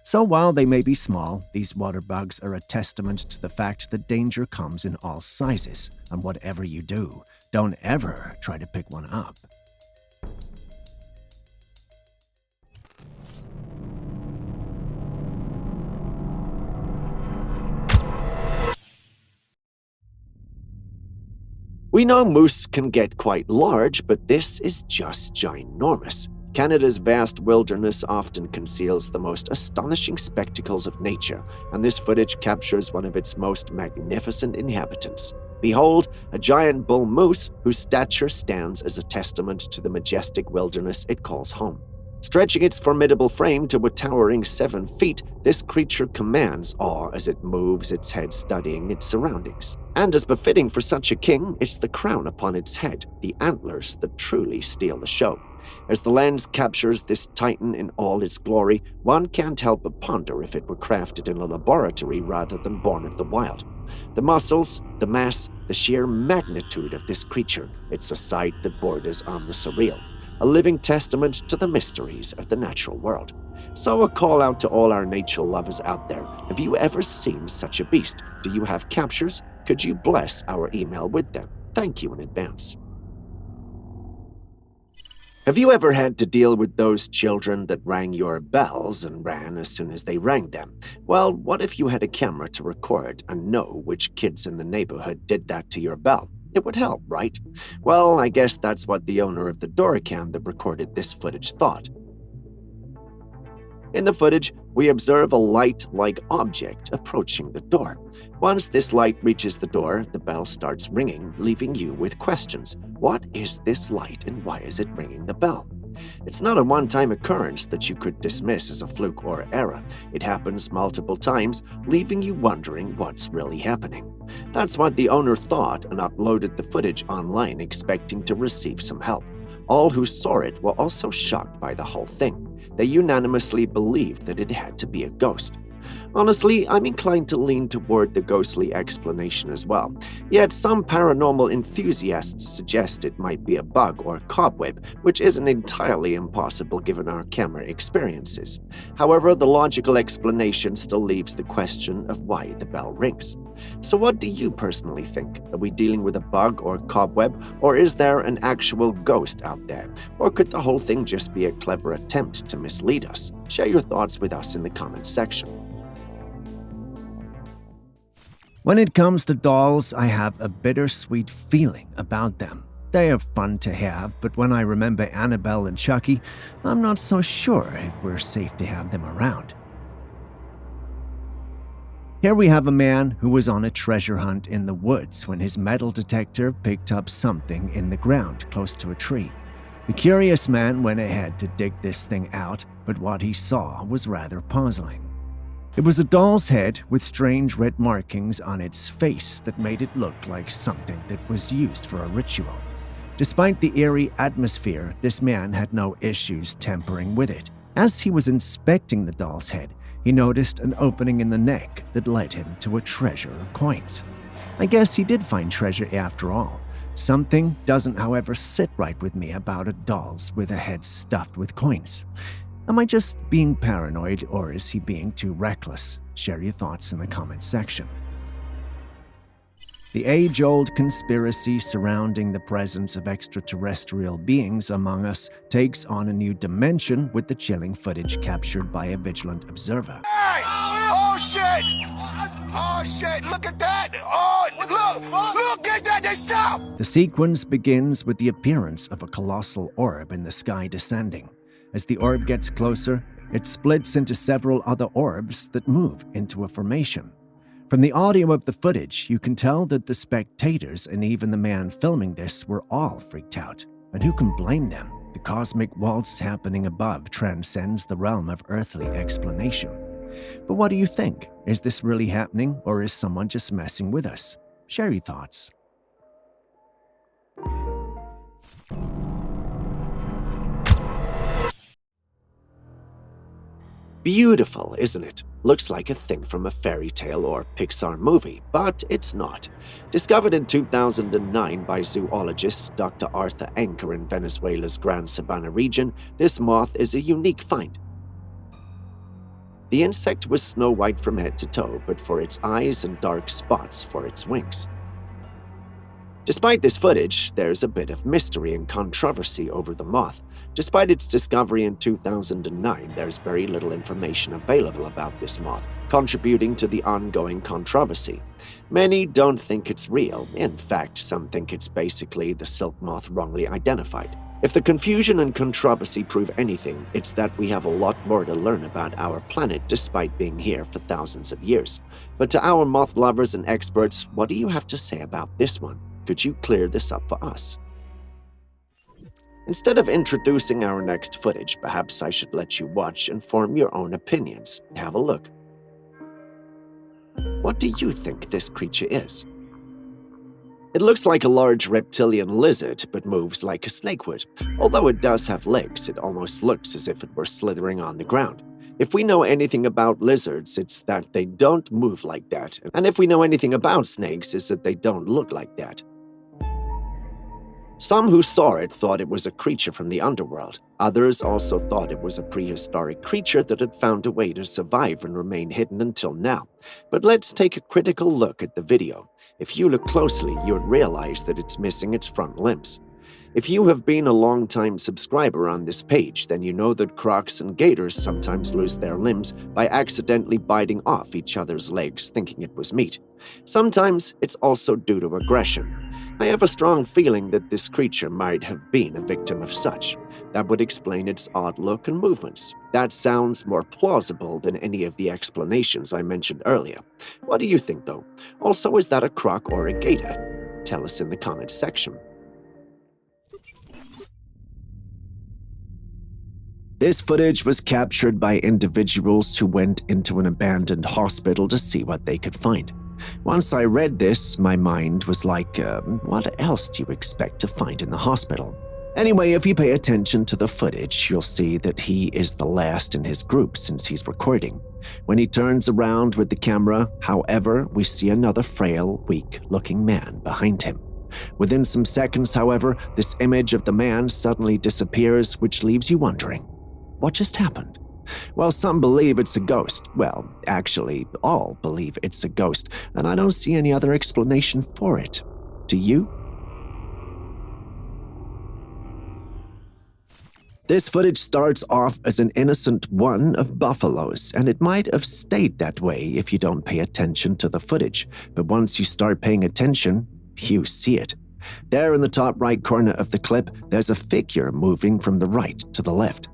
So while they may be small, these waterbugs are a testament to the fact that danger comes in all sizes, and whatever you do, don't ever try to pick one up. We know moose can get quite large, but this is just ginormous. Canada's vast wilderness often conceals the most astonishing spectacles of nature, and this footage captures one of its most magnificent inhabitants. Behold, a giant bull moose whose stature stands as a testament to the majestic wilderness it calls home. Stretching its formidable frame to a towering 7 feet, this creature commands awe as it moves its head studying its surroundings. And as befitting for such a king, it's the crown upon its head, the antlers that truly steal the show. As the lens captures this titan in all its glory, one can't help but ponder if it were crafted in a laboratory rather than born of the wild. The muscles, the mass, the sheer magnitude of this creature, it's a sight that borders on the surreal. a living testament to the mysteries of the natural world. So a call out to all our nature lovers out there. Have you ever seen such a beast? Do you have captures? Could you bless our email with them? Thank you in advance. Have you ever had to deal with those children that rang your bells and ran as soon as they rang them? Well, what if you had a camera to record and know which kids in the neighborhood did that to your bell? It would help, right? Well, I guess that's what the owner of the Trailcam that recorded this footage thought. In the footage, we observe a light-like object approaching the door. Once this light reaches the door, the bell starts ringing, leaving you with questions. What is this light and why is it ringing the bell? It's not a one-time occurrence that you could dismiss as a fluke or error. It happens multiple times, leaving you wondering what's really happening. That's what the owner thought and uploaded the footage online expecting to receive some help. All who saw it were also shocked by the whole thing. They unanimously believed that it had to be a ghost. Honestly, I'm inclined to lean toward the ghostly explanation as well. Yet some paranormal enthusiasts suggest it might be a bug or cobweb, which isn't entirely impossible given our camera experiences. However, the logical explanation still leaves the question of why the bell rings. So what do you personally think? Are we dealing with a bug or cobweb, or is there an actual ghost out there? Or could the whole thing just be a clever attempt to mislead us? Share your thoughts with us in the comments section. When it comes to dolls, I have a bittersweet feeling about them. They are fun to have, but when I remember Annabelle and Chucky, I'm not so sure if we're safe to have them around. Here we have a man who was on a treasure hunt in the woods when his metal detector picked up something in the ground close to a tree. The curious man went ahead to dig this thing out, but what he saw was rather puzzling. It was a doll's head with strange red markings on its face that made it look like something that was used for a ritual. Despite the eerie atmosphere, this man had no issues tampering with it. As he was inspecting the doll's head, he noticed an opening in the neck that led him to a treasure of coins. I guess he did find treasure after all. Something doesn't, however, sit right with me about a doll's with a head stuffed with coins. Am I just being paranoid, or is he being too reckless? Share your thoughts in the comments section. The age-old conspiracy surrounding the presence of extraterrestrial beings among us takes on a new dimension with the chilling footage captured by a vigilant observer. Hey! Oh shit! Oh shit! Look at that! Oh, look at that! They stop! The sequence begins with the appearance of a colossal orb in the sky descending. As the orb gets closer, it splits into several other orbs that move into a formation. From the audio of the footage, you can tell that the spectators and even the man filming this were all freaked out. And who can blame them? The cosmic waltz happening above transcends the realm of earthly explanation. But what do you think? Is this really happening, or is someone just messing with us? Share your thoughts. Beautiful, isn't it? Looks like a thing from a fairy tale or Pixar movie, but it's not. Discovered in 2009 by zoologist Dr. Arthur Anker in Venezuela's Gran Sabana region, this moth is a unique find. The insect was snow white from head to toe, but for its eyes and dark spots for its wings. Despite this footage, there's a bit of mystery and controversy over the moth. Despite its discovery in 2009, there's very little information available about this moth, contributing to the ongoing controversy. Many don't think it's real. In fact, some think it's basically the silk moth wrongly identified. If the confusion and controversy prove anything, it's that we have a lot more to learn about our planet despite being here for thousands of years. But to our moth lovers and experts, what do you have to say about this one? Could you clear this up for us? Instead of introducing our next footage, perhaps I should let you watch and form your own opinions. Have a look. What do you think this creature is? It looks like a large reptilian lizard, but moves like a snake would. Although it does have legs, it almost looks as if it were slithering on the ground. If we know anything about lizards, it's that they don't move like that. And if we know anything about snakes, it's that they don't look like that. Some who saw it thought it was a creature from the underworld. Others also thought it was a prehistoric creature that had found a way to survive and remain hidden until now. But let's take a critical look at the video. If you look closely, you'd realize that it's missing its front limbs. If you have been a long-time subscriber on this page, then you know that crocs and gators sometimes lose their limbs by accidentally biting off each other's legs thinking it was meat. Sometimes it's also due to aggression. I have a strong feeling that this creature might have been a victim of such. That would explain its odd look and movements. That sounds more plausible than any of the explanations I mentioned earlier. What do you think, though? Also, is that a croc or a gator? Tell us in the comments section. This footage was captured by individuals who went into an abandoned hospital to see what they could find. Once I read this, my mind was like, what else do you expect to find in the hospital? Anyway, if you pay attention to the footage, you'll see that he is the last in his group since he's recording. When he turns around with the camera, however, we see another frail, weak-looking man behind him. Within some seconds, however, this image of the man suddenly disappears, which leaves you wondering, what just happened? Well, some believe it's a ghost. Well, actually, all believe it's a ghost, and I don't see any other explanation for it. Do you? This footage starts off as an innocent one of buffaloes, and it might have stayed that way if you don't pay attention to the footage. But once you start paying attention, you see it. There in the top right corner of the clip, there's a figure moving from the right to the left.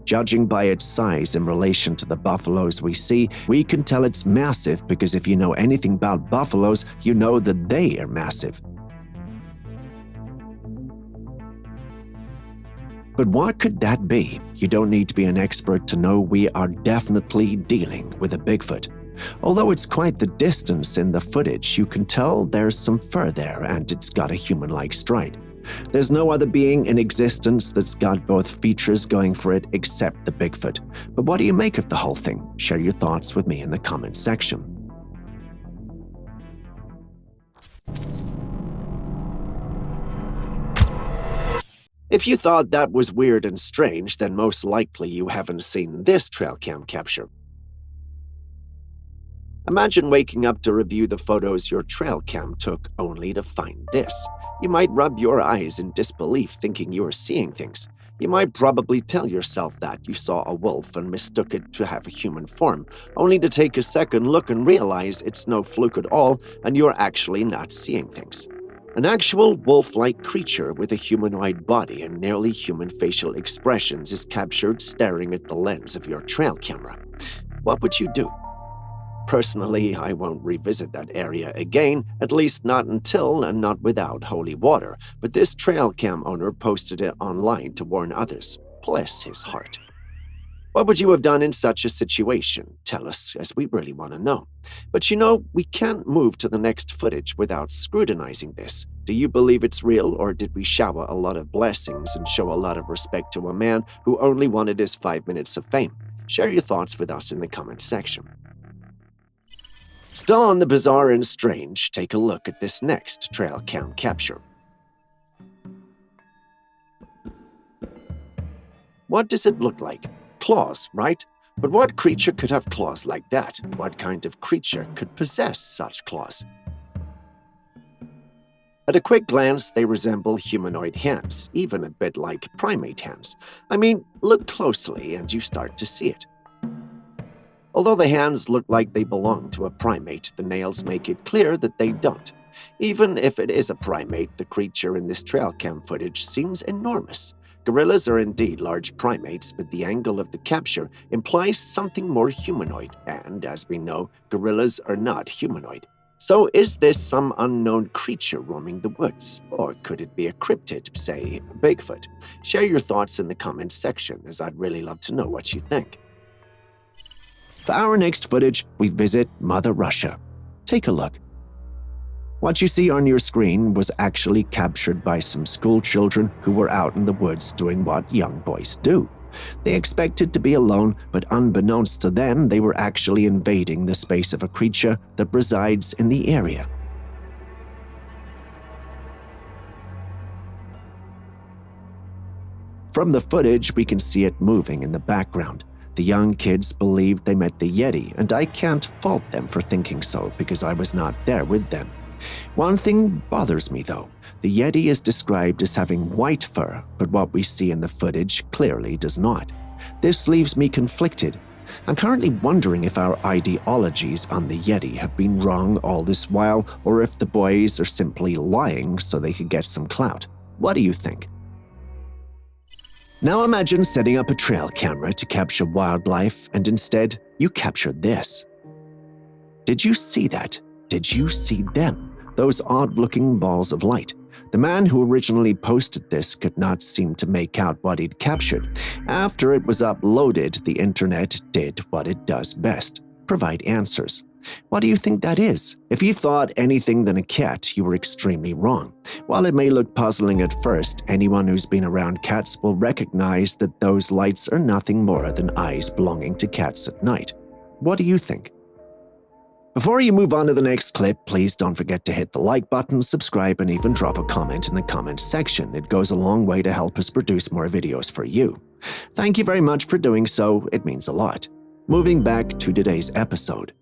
Judging by its size in relation to the buffaloes we see, we can tell it's massive because if you know anything about buffaloes, you know that they are massive. But what could that be? You don't need to be an expert to know we are definitely dealing with a Bigfoot. Although it's quite the distance in the footage, you can tell there's some fur there and it's got a human-like stride. There's no other being in existence that's got both features going for it except the Bigfoot. But what do you make of the whole thing? Share your thoughts with me in the comments section. If you thought that was weird and strange, then most likely you haven't seen this Trailcam capture. Imagine waking up to review the photos your Trailcam took only to find this. You might rub your eyes in disbelief thinking you are seeing things. You might probably tell yourself that you saw a wolf and mistook it to have a human form, only to take a second look and realize it's no fluke at all and you're actually not seeing things. An actual wolf-like creature with a humanoid body and nearly human facial expressions is captured staring at the lens of your trail camera. What would you do? Personally, I won't revisit that area again, at least not until and not without holy water, but this trail cam owner posted it online to warn others. Bless his heart. What would you have done in such a situation? Tell us, as we really want to know. But you know, we can't move to the next footage without scrutinizing this. Do you believe it's real, or did we shower a lot of blessings and show a lot of respect to a man who only wanted his 5 minutes of fame? Share your thoughts with us in the comments section. Still on the bizarre and strange, take a look at this next trail cam capture. What does it look like? Claws, right? But what creature could have claws like that? What kind of creature could possess such claws? At a quick glance, they resemble humanoid hands, even a bit like primate hands. I mean, look closely and you start to see it. Although the hands look like they belong to a primate, the nails make it clear that they don't. Even if it is a primate, the creature in this trail cam footage seems enormous. Gorillas are indeed large primates, but the angle of the capture implies something more humanoid, and as we know, gorillas are not humanoid. So is this some unknown creature roaming the woods? Or could it be a cryptid, say, a Bigfoot? Share your thoughts in the comments section, as I'd really love to know what you think. For our next footage, we visit Mother Russia. Take a look. What you see on your screen was actually captured by some school children who were out in the woods doing what young boys do. They expected to be alone, but unbeknownst to them, they were actually invading the space of a creature that resides in the area. From the footage, we can see it moving in the background. The young kids believed they met the Yeti, and I can't fault them for thinking so because I was not there with them. One thing bothers me though. The Yeti is described as having white fur, but what we see in the footage clearly does not. This leaves me conflicted. I'm currently wondering if our ideologies on the Yeti have been wrong all this while, or if the boys are simply lying so they could get some clout. What do you think? Now imagine setting up a trail camera to capture wildlife, and instead, you captured this. Did you see that? Did you see them? Those odd-looking balls of light. The man who originally posted this could not seem to make out what he'd captured. After it was uploaded, the internet did what it does best: provide answers. What do you think that is? If you thought anything than a cat, you were extremely wrong. While it may look puzzling at first, anyone who's been around cats will recognize that those lights are nothing more than eyes belonging to cats at night. What do you think? Before you move on to the next clip, please don't forget to hit the like button, subscribe, and even drop a comment in the comments section. It goes a long way to help us produce more videos for you. Thank you very much for doing so, it means a lot. Moving back to today's episode.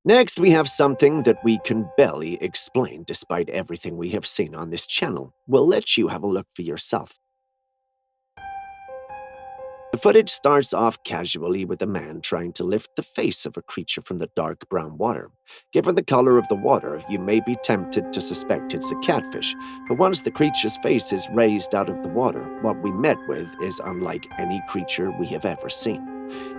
Next, we have something that we can barely explain despite everything we have seen on this channel. We'll let you have a look for yourself. The footage starts off casually with a man trying to lift the face of a creature from the dark brown water. Given the color of the water, you may be tempted to suspect it's a catfish, but once the creature's face is raised out of the water, what we met with is unlike any creature we have ever seen.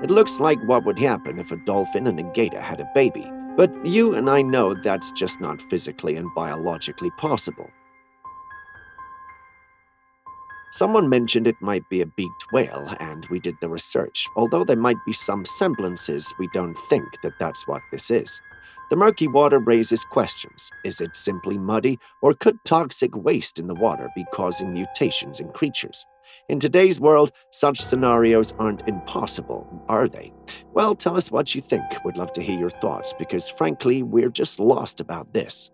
It looks like what would happen if a dolphin and a gator had a baby, but you and I know that's just not physically and biologically possible. Someone mentioned it might be a beaked whale, and we did the research. Although there might be some semblances, we don't think that that's what this is. The murky water raises questions. Is it simply muddy, or could toxic waste in the water be causing mutations in creatures? In today's world, such scenarios aren't impossible, are they? Well, tell us what you think. We'd love to hear your thoughts, because frankly, we're just lost about this.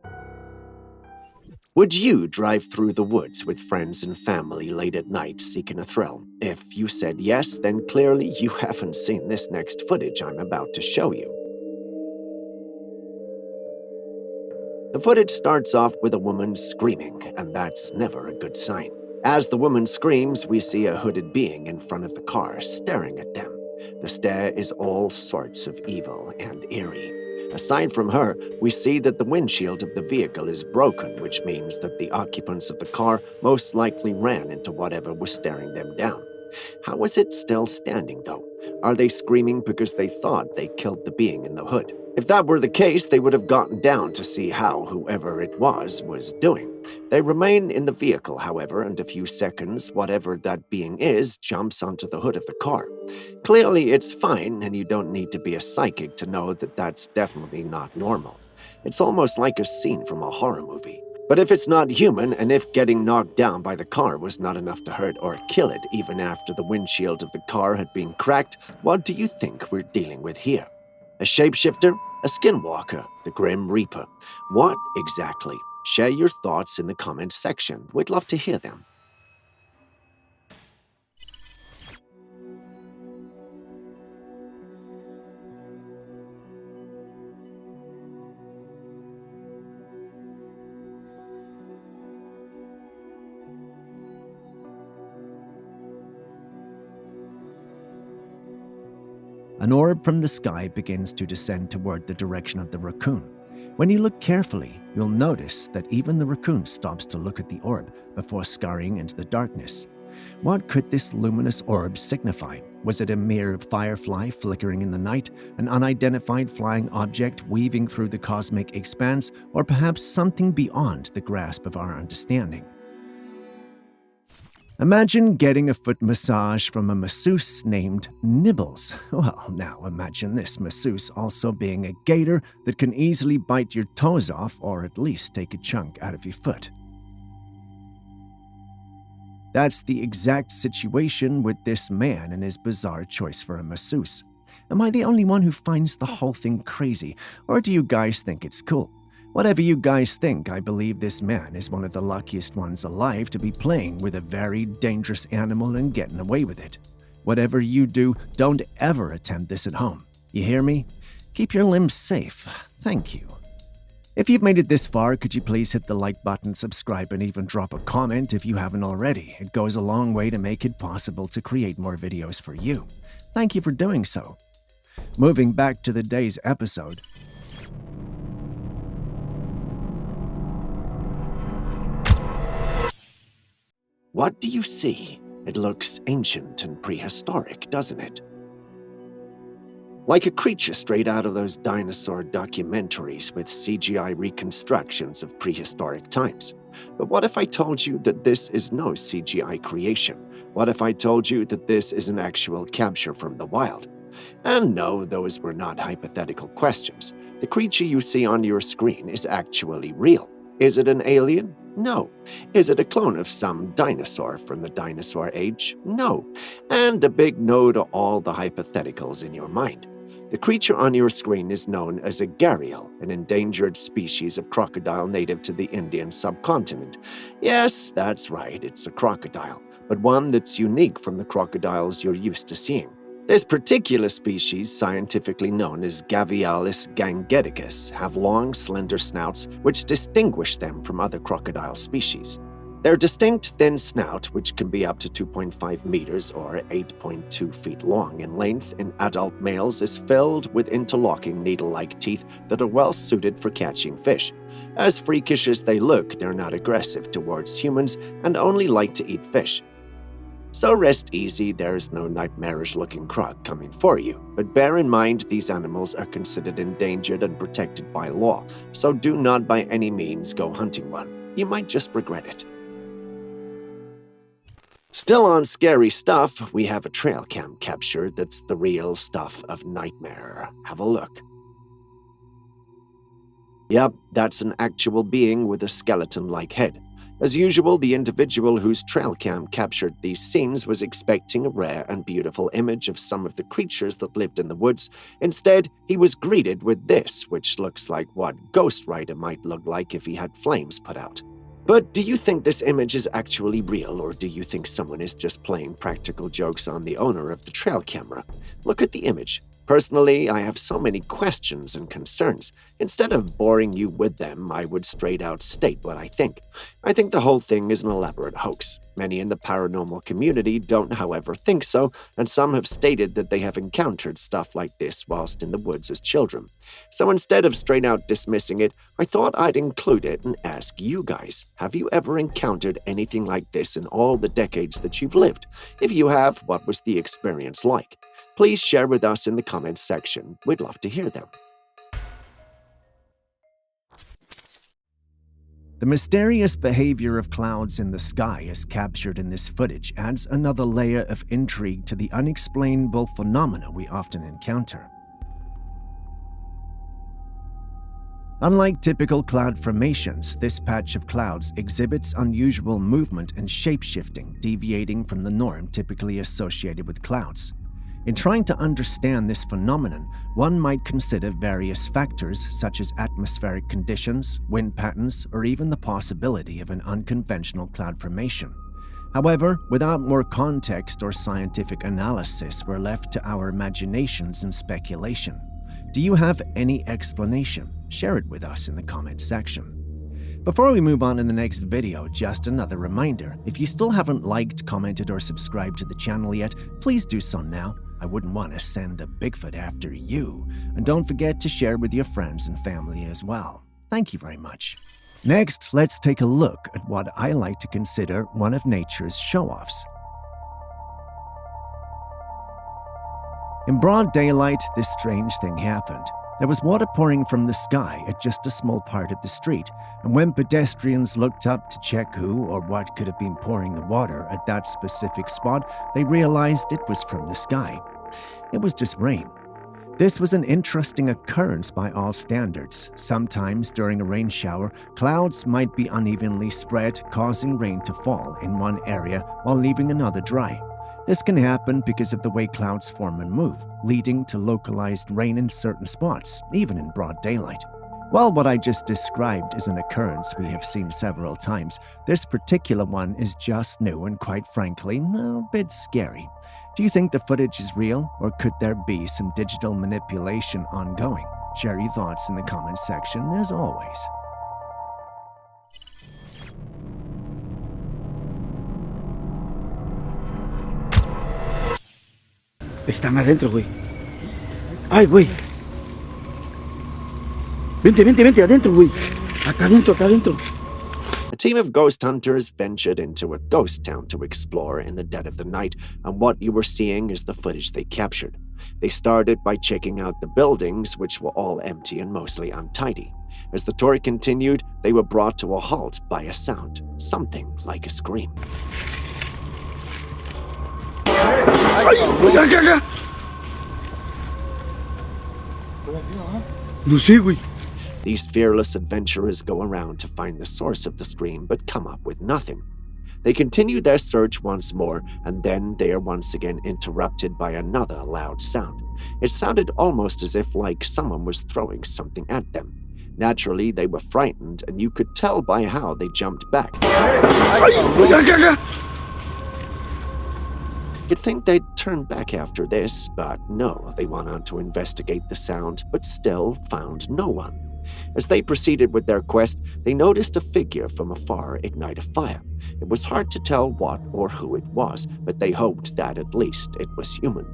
Would you drive through the woods with friends and family late at night seeking a thrill? If you said yes, then clearly you haven't seen this next footage I'm about to show you. The footage starts off with a woman screaming, and that's never a good sign. As the woman screams, we see a hooded being in front of the car staring at them. The stare is all sorts of evil and eerie. Aside from her, we see that the windshield of the vehicle is broken, which means that the occupants of the car most likely ran into whatever was staring them down. How is it still standing, though? Are they screaming because they thought they killed the being in the hood? If that were the case, they would have gotten down to see how whoever it was doing. They remain in the vehicle, however, and a few seconds, whatever that being is jumps onto the hood of the car. Clearly, it's fine, and you don't need to be a psychic to know that that's definitely not normal. It's almost like a scene from a horror movie. But if it's not human, and if getting knocked down by the car was not enough to hurt or kill it, even after the windshield of the car had been cracked, what do you think we're dealing with here? A shapeshifter? A skinwalker? The Grim Reaper? What exactly? Share your thoughts in the comments section. We'd love to hear them. An orb from the sky begins to descend toward the direction of the raccoon. When you look carefully, you'll notice that even the raccoon stops to look at the orb before scurrying into the darkness. What could this luminous orb signify? Was it a mere firefly flickering in the night, an unidentified flying object weaving through the cosmic expanse, or perhaps something beyond the grasp of our understanding? Imagine getting a foot massage from a masseuse named Nibbles. Well, now imagine this masseuse also being a gator that can easily bite your toes off or at least take a chunk out of your foot. That's the exact situation with this man and his bizarre choice for a masseuse. Am I the only one who finds the whole thing crazy, or do you guys think it's cool? Whatever you guys think, I believe this man is one of the luckiest ones alive to be playing with a very dangerous animal and getting away with it. Whatever you do, don't ever attempt this at home. You hear me? Keep your limbs safe. Thank you. If you've made it this far, could you please hit the like button, subscribe, and even drop a comment if you haven't already? It goes a long way to make it possible to create more videos for you. Thank you for doing so. Moving back to the day's episode. What do you see? It looks ancient and prehistoric, doesn't it? Like a creature straight out of those dinosaur documentaries with CGI reconstructions of prehistoric times. But what if I told you that this is no CGI creation? What if I told you that this is an actual capture from the wild? And no, those were not hypothetical questions. The creature you see on your screen is actually real. Is it an alien? No. Is it a clone of some dinosaur from the dinosaur age? No. And a big no to all the hypotheticals in your mind. The creature on your screen is known as a gharial, an endangered species of crocodile native to the Indian subcontinent. Yes, that's right, it's a crocodile, but one that's unique from the crocodiles you're used to seeing. This particular species, scientifically known as Gavialis gangeticus, have long, slender snouts which distinguish them from other crocodile species. Their distinct thin snout, which can be up to 2.5 meters or 8.2 feet long in length in adult males, is filled with interlocking needle-like teeth that are well suited for catching fish. As freakish as they look, they're not aggressive towards humans and only like to eat fish. So rest easy, there's no nightmarish-looking croc coming for you. But bear in mind, these animals are considered endangered and protected by law, so do not by any means go hunting one. You might just regret it. Still on scary stuff, we have a Trailcam capture that's the real stuff of nightmare. Have a look. Yep, that's an actual being with a skeleton-like head. As usual, the individual whose Trailcam captured these scenes was expecting a rare and beautiful image of some of the creatures that lived in the woods. Instead, he was greeted with this, which looks like what Ghost Rider might look like if he had flames put out. But do you think this image is actually real, or do you think someone is just playing practical jokes on the owner of the trail camera? Look at the image. Personally, I have so many questions and concerns. Instead of boring you with them, I would straight out state what I think. I think the whole thing is an elaborate hoax. Many in the paranormal community don't, however, think so, and some have stated that they have encountered stuff like this whilst in the woods as children. So instead of straight out dismissing it, I thought I'd include it and ask you guys, have you ever encountered anything like this in all the decades that you've lived? If you have, what was the experience like? Please share with us in the comments section. We'd love to hear them. The mysterious behavior of clouds in the sky as captured in this footage adds another layer of intrigue to the unexplainable phenomena we often encounter. Unlike typical cloud formations, this patch of clouds exhibits unusual movement and shape-shifting, deviating from the norm typically associated with clouds. In trying to understand this phenomenon, one might consider various factors such as atmospheric conditions, wind patterns, or even the possibility of an unconventional cloud formation. However, without more context or scientific analysis, we're left to our imaginations and speculation. Do you have any explanation? Share it with us in the comments section. Before we move on in the next video, just another reminder, if you still haven't liked, commented, or subscribed to the channel yet, please do so now. I wouldn't want to send a Bigfoot after you. And don't forget to share with your friends and family as well. Thank you very much. Next, let's take a look at what I like to consider one of nature's show-offs. In broad daylight, this strange thing happened. There was water pouring from the sky at just a small part of the street, and when pedestrians looked up to check who or what could have been pouring the water at that specific spot, they realized it was from the sky. It was just rain. This was an interesting occurrence by all standards. Sometimes during a rain shower, clouds might be unevenly spread, causing rain to fall in one area while leaving another dry. This can happen because of the way clouds form and move, leading to localized rain in certain spots, even in broad daylight. While what I just described is an occurrence we have seen several times, this particular one is just new and quite frankly, a bit scary. Do you think the footage is real, or could there be some digital manipulation ongoing? Share your thoughts in the comments section as always. Están adentro, güey. Ay, güey. Vente, vente, vente, adentro, güey. Acá adentro, acá adentro. A team of ghost hunters ventured into a ghost town to explore in the dead of the night, and what you were seeing is the footage they captured. They started by checking out the buildings, which were all empty and mostly untidy. As the tour continued, they were brought to a halt by a sound, something like a scream. Ay, acá, acá. No sé, güey. These fearless adventurers go around to find the source of the scream but come up with nothing. They continue their search once more, and then they are once again interrupted by another loud sound. It sounded almost as if like someone was throwing something at them. Naturally, they were frightened, and you could tell by how they jumped back. Ay, acá, acá. You'd think they'd turn back after this, but no, they went on to investigate the sound, but still found no one. As they proceeded with their quest, they noticed a figure from afar ignite a fire. It was hard to tell what or who it was, but they hoped that at least it was human.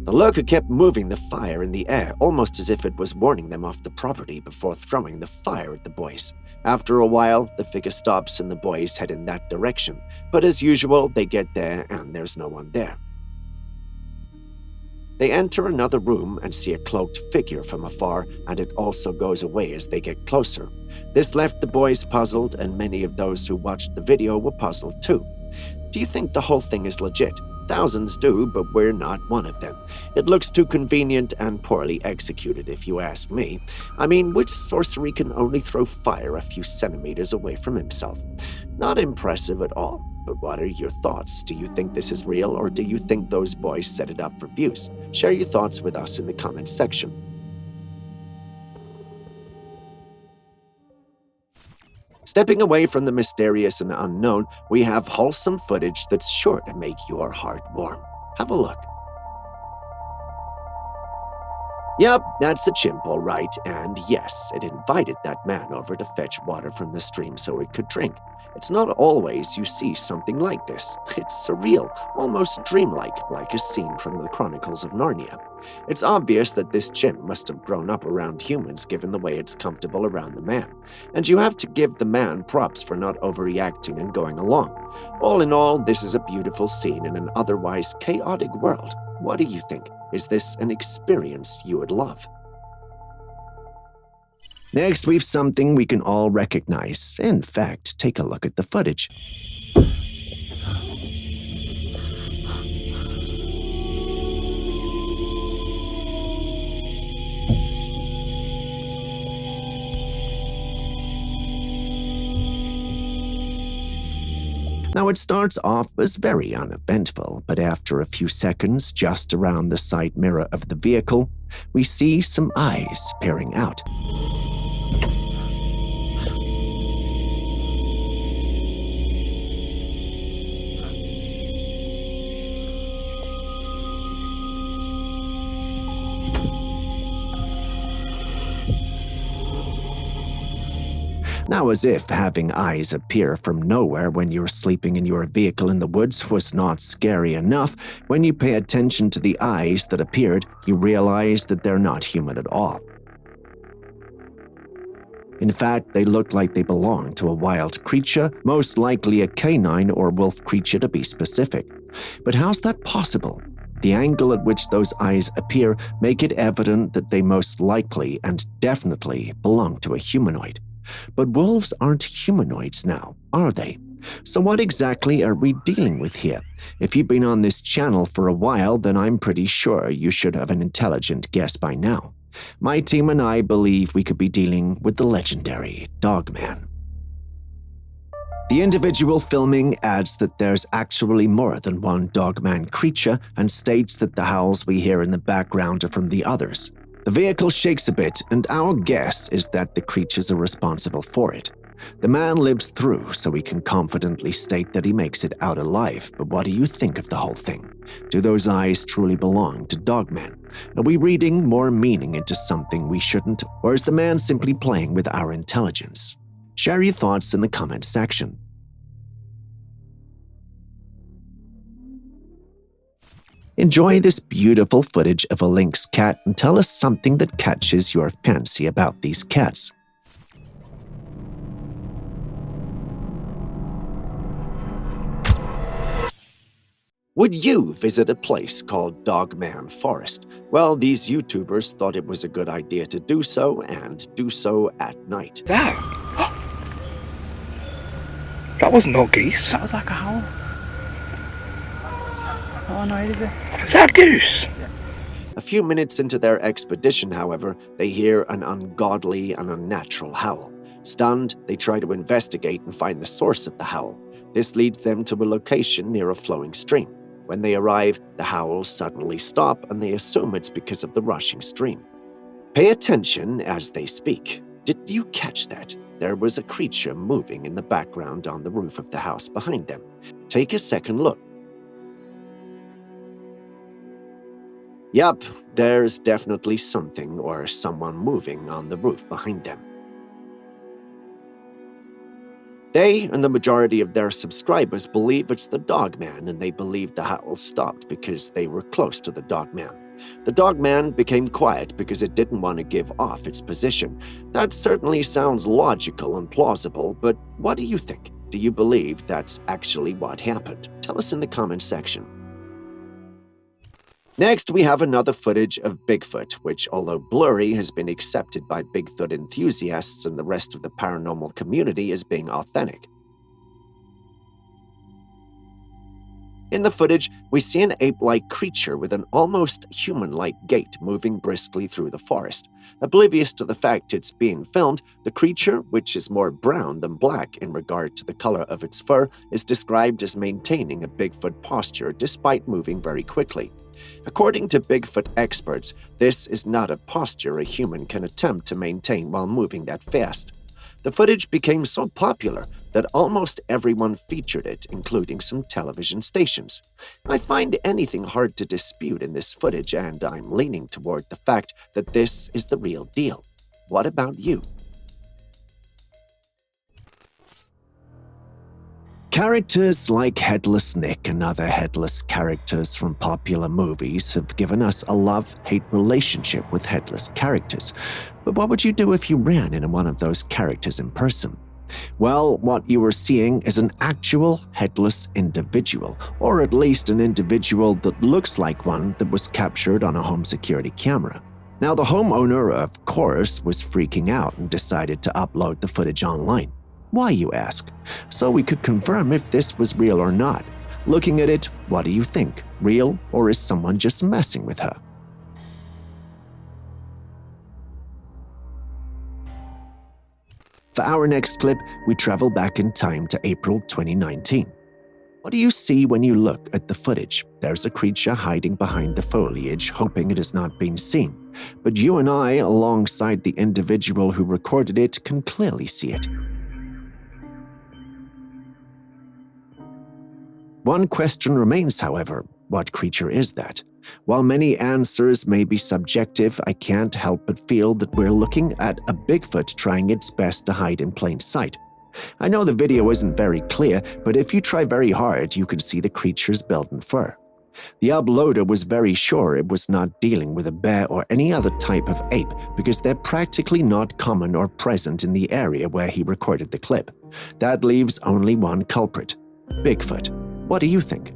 The lurker kept moving the fire in the air, almost as if it was warning them off the property before throwing the fire at the boys. After a while, the figure stops and the boys head in that direction, but as usual, they get there and there's no one there. They enter another room and see a cloaked figure from afar, and it also goes away as they get closer. This left the boys puzzled, and many of those who watched the video were puzzled too. Do you think the whole thing is legit? Thousands do, but we're not one of them. It looks too convenient and poorly executed, if you ask me. I mean, which sorcery can only throw fire a few centimeters away from himself? Not impressive at all. But what are your thoughts? Do you think this is real, or do you think those boys set it up for views? Share your thoughts with us in the comments section. Stepping away from the mysterious and unknown, we have wholesome footage that's sure to make your heart warm. Have a look. Yep, that's a chimp, all right, and yes, it invited that man over to fetch water from the stream so it could drink. It's not always you see something like this. It's surreal, almost dreamlike, like a scene from the Chronicles of Narnia. It's obvious that this chimp must have grown up around humans given the way it's comfortable around the man. And you have to give the man props for not overreacting and going along. All in all, this is a beautiful scene in an otherwise chaotic world. What do you think? Is this an experience you would love? Next, we've something we can all recognize. In fact, take a look at the footage. Now, it starts off as very uneventful, but after a few seconds, just around the side mirror of the vehicle, we see some eyes peering out. Now, as if having eyes appear from nowhere when you're sleeping in your vehicle in the woods was not scary enough, when you pay attention to the eyes that appeared, you realize that they're not human at all. In fact, they look like they belong to a wild creature, most likely a canine or wolf creature to be specific. But how's that possible? The angle at which those eyes appear make it evident that they most likely and definitely belong to a humanoid. But wolves aren't humanoids now, are they? So what exactly are we dealing with here? If you've been on this channel for a while, then I'm pretty sure you should have an intelligent guess by now. My team and I believe we could be dealing with the legendary Dogman. The individual filming adds that there's actually more than one Dogman creature and states that the howls we hear in the background are from the others. The vehicle shakes a bit, and our guess is that the creatures are responsible for it. The man lives through, so we can confidently state that he makes it out alive, but what do you think of the whole thing? Do those eyes truly belong to Dogman? Are we reading more meaning into something we shouldn't, or is the man simply playing with our intelligence? Share your thoughts in the comment section. Enjoy this beautiful footage of a lynx cat and tell us something that catches your fancy about these cats. Would you visit a place called Dogman Forest? Well, these YouTubers thought it was a good idea to do so, and do so at night. That was not geese. That was like a howl. Oh no, is it? Is that goose? A few minutes into their expedition, however, they hear an ungodly and unnatural howl. Stunned, they try to investigate and find the source of the howl. This leads them to a location near a flowing stream. When they arrive, the howls suddenly stop and they assume it's because of the rushing stream. Pay attention as they speak. Did you catch that? There was a creature moving in the background on the roof of the house behind them. Take a second look. Yup, there's definitely something or someone moving on the roof behind them. They and the majority of their subscribers believe it's the Dogman, and they believe the howl stopped because they were close to the Dogman. The Dogman became quiet because it didn't want to give off its position. That certainly sounds logical and plausible, but what do you think? Do you believe that's actually what happened? Tell us in the comment section. Next, we have another footage of Bigfoot, which, although blurry, has been accepted by Bigfoot enthusiasts and the rest of the paranormal community as being authentic. In the footage, we see an ape-like creature with an almost human-like gait moving briskly through the forest. Oblivious to the fact it's being filmed, the creature, which is more brown than black in regard to the color of its fur, is described as maintaining a Bigfoot posture despite moving very quickly. According to Bigfoot experts, this is not a posture a human can attempt to maintain while moving that fast. The footage became so popular that almost everyone featured it, including some television stations. I find anything hard to dispute in this footage, and I'm leaning toward the fact that this is the real deal. What about you? Characters like Headless Nick and other headless characters from popular movies have given us a love-hate relationship with headless characters. But what would you do if you ran into one of those characters in person? Well, what you are seeing is an actual headless individual, or at least an individual that looks like one that was captured on a home security camera. Now, the homeowner, of course, was freaking out and decided to upload the footage online. Why, you ask? So we could confirm if this was real or not. Looking at it, what do you think? Real, or is someone just messing with her? For our next clip, we travel back in time to April 2019. What do you see when you look at the footage? There's a creature hiding behind the foliage, hoping it is not being seen. But you and I, alongside the individual who recorded it, can clearly see it. One question remains, however. What creature is that? While many answers may be subjective, I can't help but feel that we're looking at a Bigfoot trying its best to hide in plain sight. I know the video isn't very clear, but if you try very hard, you can see the creature's belt and fur. The uploader was very sure it was not dealing with a bear or any other type of ape because they're practically not common or present in the area where he recorded the clip. That leaves only one culprit: Bigfoot. What do you think?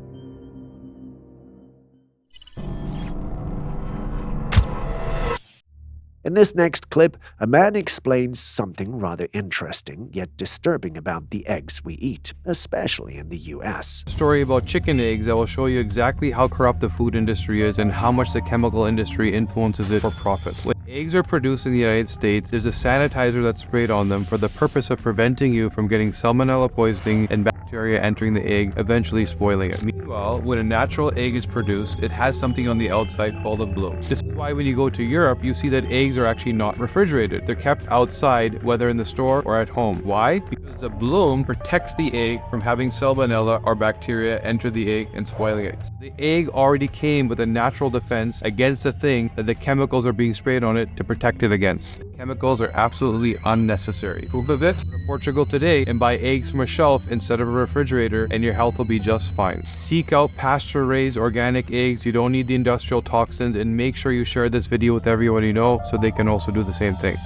In this next clip, a man explains something rather interesting yet disturbing about the eggs we eat, especially in the US. Story about chicken eggs that will show you exactly how corrupt the food industry is and how much the chemical industry influences it for profit. When eggs are produced in the United States, there's a sanitizer that's sprayed on them for the purpose of preventing you from getting salmonella poisoning and bacteria entering the egg, eventually spoiling it. Meanwhile, when a natural egg is produced, it has something on the outside called a bloom. This is why when you go to Europe, you see that eggs are actually not refrigerated. They're kept outside, whether in the store or at home. Why? Because the bloom protects the egg from having salmonella or bacteria enter the egg and spoiling it. So the egg already came with a natural defense against the thing that the chemicals are being sprayed on it to protect it against. The chemicals are absolutely unnecessary. Proof of it? Go to Portugal today and buy eggs from a shelf instead of a refrigerator, and your health will be just fine. Seek out pasture-raised organic eggs. You don't need the industrial toxins, and make sure you share this video with everyone you know so they can also do the same thing.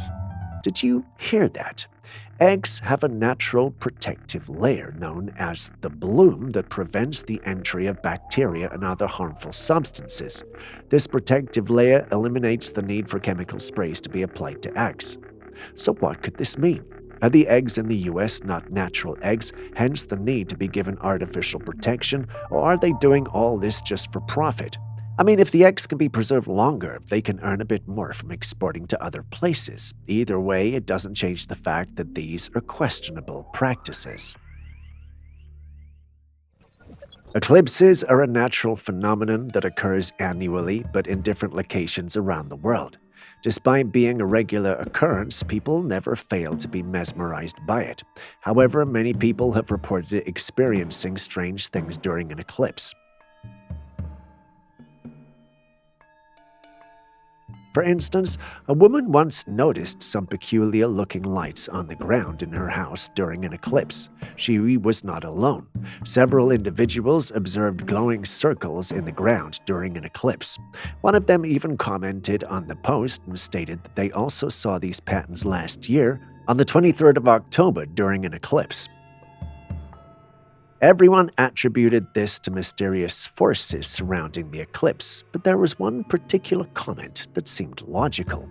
Did you hear that? Eggs have a natural protective layer known as the bloom that prevents the entry of bacteria and other harmful substances. This protective layer eliminates the need for chemical sprays to be applied to eggs. So what could this mean? Are the eggs in the US not natural eggs, hence the need to be given artificial protection, or are they doing all this just for profit? I mean, if the eggs can be preserved longer, they can earn a bit more from exporting to other places. Either way, it doesn't change the fact that these are questionable practices. Eclipses are a natural phenomenon that occurs annually, but in different locations around the world. Despite being a regular occurrence, people never fail to be mesmerized by it. However, many people have reported experiencing strange things during an eclipse. For instance, a woman once noticed some peculiar-looking lights on the ground in her house during an eclipse. She was not alone. Several individuals observed glowing circles in the ground during an eclipse. One of them even commented on the post and stated that they also saw these patterns last year on the 23rd of October during an eclipse. Everyone attributed this to mysterious forces surrounding the eclipse, but there was one particular comment that seemed logical.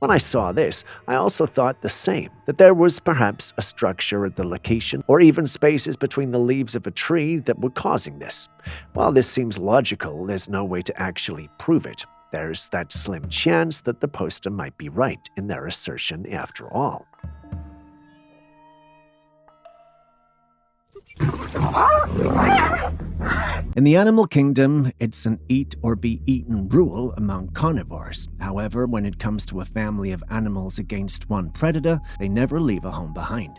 When I saw this, I also thought the same, that there was perhaps a structure at the location or even spaces between the leaves of a tree that were causing this. While this seems logical, there's no way to actually prove it. There's that slim chance that the poster might be right in their assertion after all. In the animal kingdom, it's an eat or be eaten rule among carnivores. However, when it comes to a family of animals against one predator, they never leave a home behind.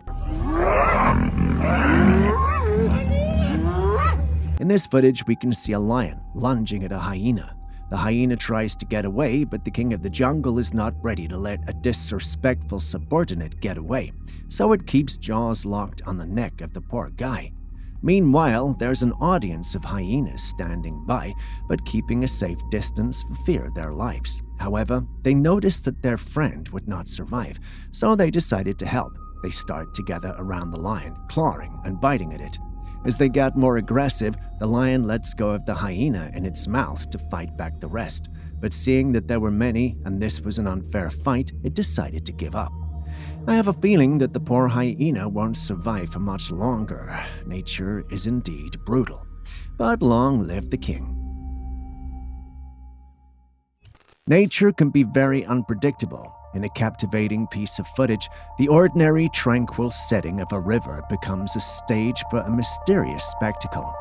In this footage, we can see a lion lunging at a hyena. The hyena tries to get away, but the king of the jungle is not ready to let a disrespectful subordinate get away, so it keeps jaws locked on the neck of the poor guy. Meanwhile, there's an audience of hyenas standing by, but keeping a safe distance for fear of their lives. However, they noticed that their friend would not survive, so they decided to help. They start to gather around the lion, clawing and biting at it. As they got more aggressive, the lion lets go of the hyena in its mouth to fight back the rest. But seeing that there were many and this was an unfair fight, it decided to give up. I have a feeling that the poor hyena won't survive for much longer. Nature is indeed brutal. But long live the king. Nature can be very unpredictable. In a captivating piece of footage, the ordinary, tranquil setting of a river becomes a stage for a mysterious spectacle.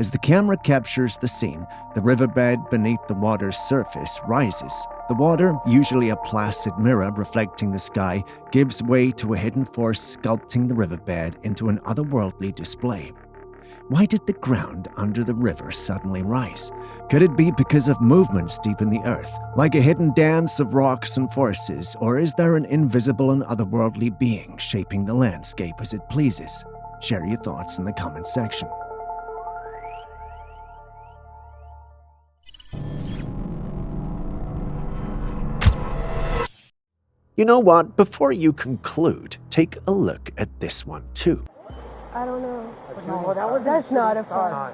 As the camera captures the scene, the riverbed beneath the water's surface rises. The water, usually a placid mirror reflecting the sky, gives way to a hidden force sculpting the riverbed into an otherworldly display. Why did the ground under the river suddenly rise? Could it be because of movements deep in the earth, like a hidden dance of rocks and forces, or is there an invisible and otherworldly being shaping the landscape as it pleases? Share your thoughts in the comment section. You know what? Before you conclude, take a look at this one too. I don't know. No, that's not a phone.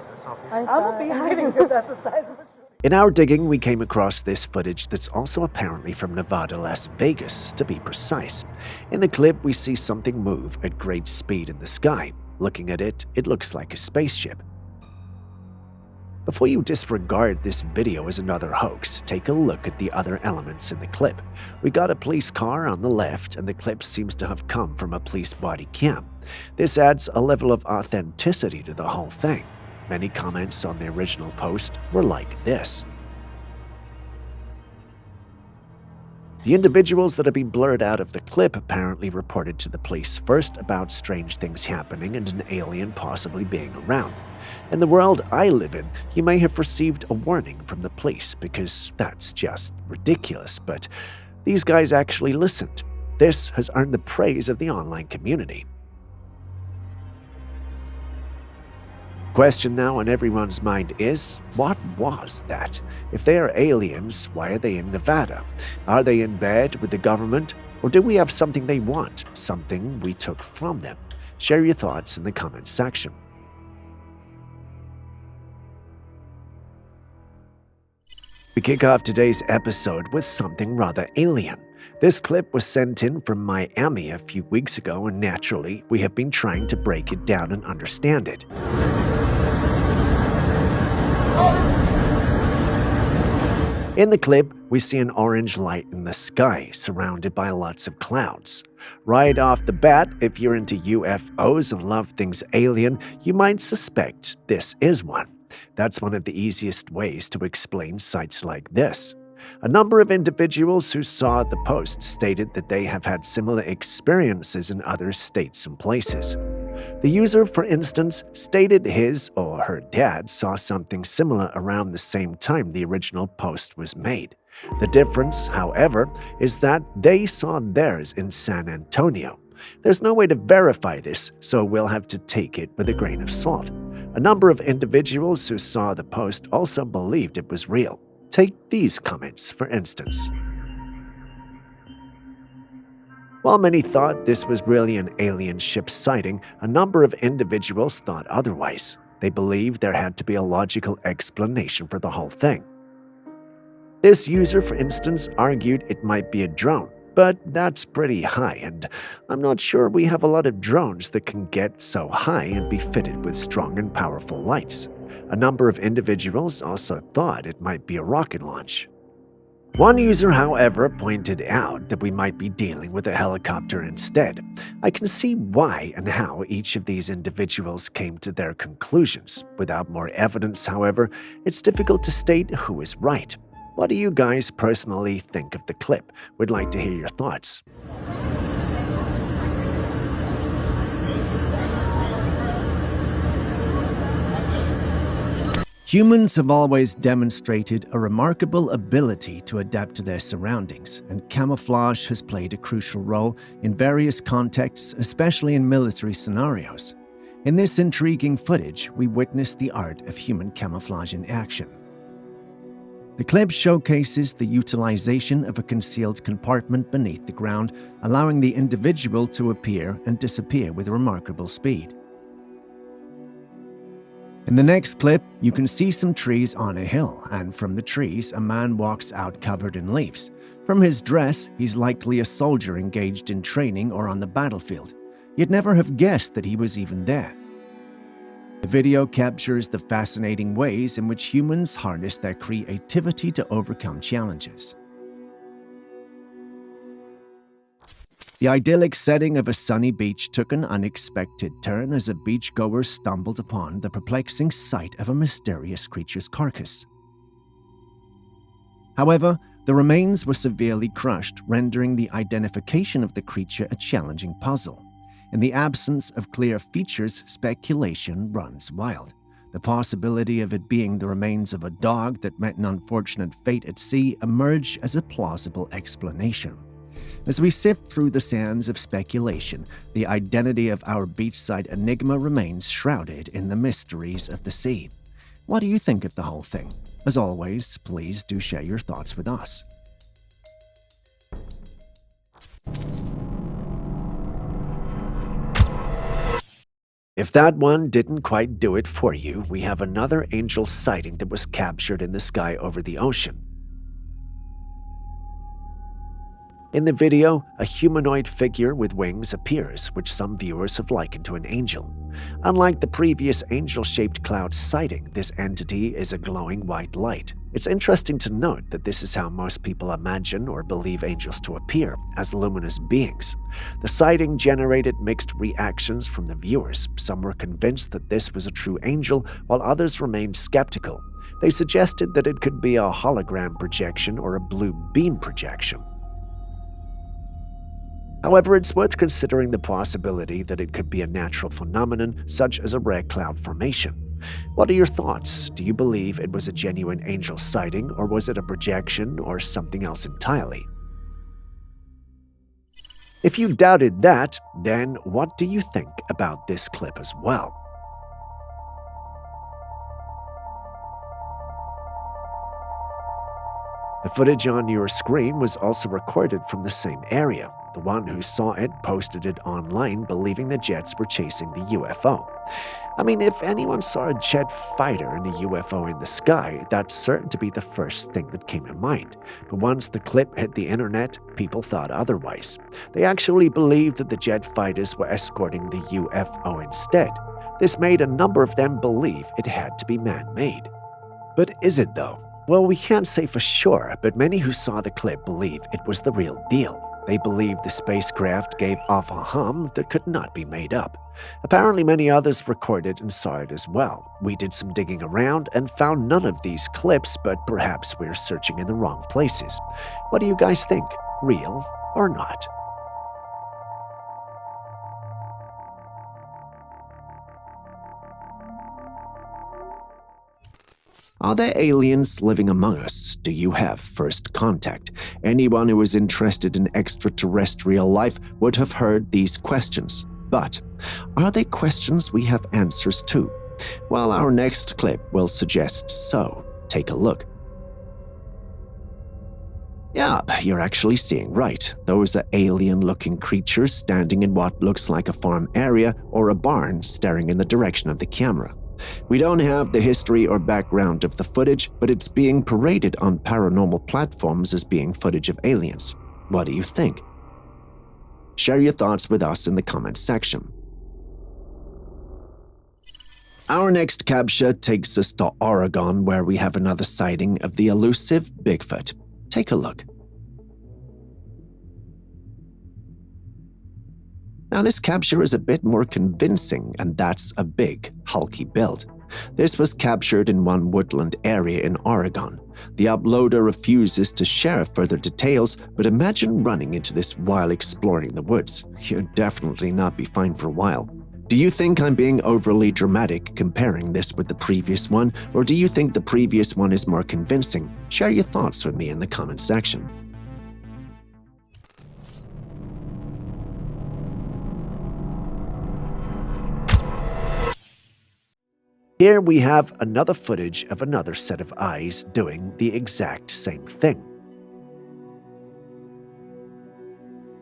I'm gonna be hiding because that's the size of a. In our digging, we came across this footage that's also apparently from Nevada, Las Vegas, to be precise. In the clip, we see something move at great speed in the sky. Looking at it, it looks like a spaceship. Before you disregard this video as another hoax, take a look at the other elements in the clip. We got a police car on the left, and the clip seems to have come from a police body cam. This adds a level of authenticity to the whole thing. Many comments on the original post were like this. The individuals that have been blurred out of the clip apparently reported to the police first about strange things happening and an alien possibly being around. In the world I live in, you may have received a warning from the police because that's just ridiculous, but these guys actually listened. This has earned the praise of the online community. Question now on everyone's mind is, what was that? If they are aliens, why are they in Nevada? Are they in bed with the government? Or do we have something they want, something we took from them? Share your thoughts in the comments section. We kick off today's episode with something rather alien. This clip was sent in from Miami a few weeks ago, and naturally, we have been trying to break it down and understand it. In the clip, we see an orange light in the sky, surrounded by lots of clouds. Right off the bat, if you're into UFOs and love things alien, you might suspect this is one. That's one of the easiest ways to explain sights like this. A number of individuals who saw the post stated that they have had similar experiences in other states and places. The user, for instance, stated his or her dad saw something similar around the same time the original post was made. The difference, however, is that they saw theirs in San Antonio. There's no way to verify this, so we'll have to take it with a grain of salt. A number of individuals who saw the post also believed it was real. Take these comments, for instance. While many thought this was really an alien ship sighting, a number of individuals thought otherwise. They believed there had to be a logical explanation for the whole thing. This user, for instance, argued it might be a drone, but that's pretty high, and I'm not sure we have a lot of drones that can get so high and be fitted with strong and powerful lights. A number of individuals also thought it might be a rocket launch. One user, however, pointed out that we might be dealing with a helicopter instead. I can see why and how each of these individuals came to their conclusions. Without more evidence, however, it's difficult to state who is right. What do you guys personally think of the clip? We'd like to hear your thoughts. Humans have always demonstrated a remarkable ability to adapt to their surroundings, and camouflage has played a crucial role in various contexts, especially in military scenarios. In this intriguing footage, we witness the art of human camouflage in action. The clip showcases the utilization of a concealed compartment beneath the ground, allowing the individual to appear and disappear with remarkable speed. In the next clip, you can see some trees on a hill, and from the trees, a man walks out covered in leaves. From his dress, he's likely a soldier engaged in training or on the battlefield. You'd never have guessed that he was even there. The video captures the fascinating ways in which humans harness their creativity to overcome challenges. The idyllic setting of a sunny beach took an unexpected turn as a beachgoer stumbled upon the perplexing sight of a mysterious creature's carcass. However, the remains were severely crushed, rendering the identification of the creature a challenging puzzle. In the absence of clear features, speculation runs wild. The possibility of it being the remains of a dog that met an unfortunate fate at sea emerged as a plausible explanation. As we sift through the sands of speculation, the identity of our beachside enigma remains shrouded in the mysteries of the sea. What do you think of the whole thing? As always, please do share your thoughts with us. If that one didn't quite do it for you, we have another angel sighting that was captured in the sky over the ocean. In the video, a humanoid figure with wings appears, which some viewers have likened to an angel. Unlike the previous angel-shaped cloud sighting, this entity is a glowing white light. It's interesting to note that this is how most people imagine or believe angels to appear, as luminous beings. The sighting generated mixed reactions from the viewers. Some were convinced that this was a true angel, while others remained skeptical. They suggested that it could be a hologram projection or a blue beam projection. However, it's worth considering the possibility that it could be a natural phenomenon, such as a rare cloud formation. What are your thoughts? Do you believe it was a genuine angel sighting, or was it a projection or something else entirely? If you doubted that, then what do you think about this clip as well? The footage on your screen was also recorded from the same area. The one who saw it posted it online, believing the jets were chasing the UFO. I mean, if anyone saw a jet fighter and a UFO in the sky, that's certain to be the first thing that came to mind. But once the clip hit the internet, people thought otherwise. They actually believed that the jet fighters were escorting the UFO instead. This made a number of them believe it had to be man-made. But is it though? Well, we can't say for sure, but many who saw the clip believe it was the real deal. They believed the spacecraft gave off a hum that could not be made up. Apparently, many others recorded and saw it as well. We did some digging around and found none of these clips, but perhaps we're searching in the wrong places. What do you guys think? Real or not? Are there aliens living among us? Do you have first contact? Anyone who is interested in extraterrestrial life would have heard these questions. But are they questions we have answers to? Well, our next clip will suggest so. Take a look. Yeah, you're actually seeing right. Those are alien-looking creatures standing in what looks like a farm area or a barn, staring in the direction of the camera. We don't have the history or background of the footage, but it's being paraded on paranormal platforms as being footage of aliens. What do you think? Share your thoughts with us in the comments section. Our next capture takes us to Oregon, where we have another sighting of the elusive Bigfoot. Take a look. Now, this capture is a bit more convincing, and that's a big, hulky build. This was captured in one woodland area in Oregon. The uploader refuses to share further details, but imagine running into this while exploring the woods. You'd definitely not be fine for a while. Do you think I'm being overly dramatic comparing this with the previous one, or do you think the previous one is more convincing? Share your thoughts with me in the comments section. Here we have another footage of another set of eyes doing the exact same thing.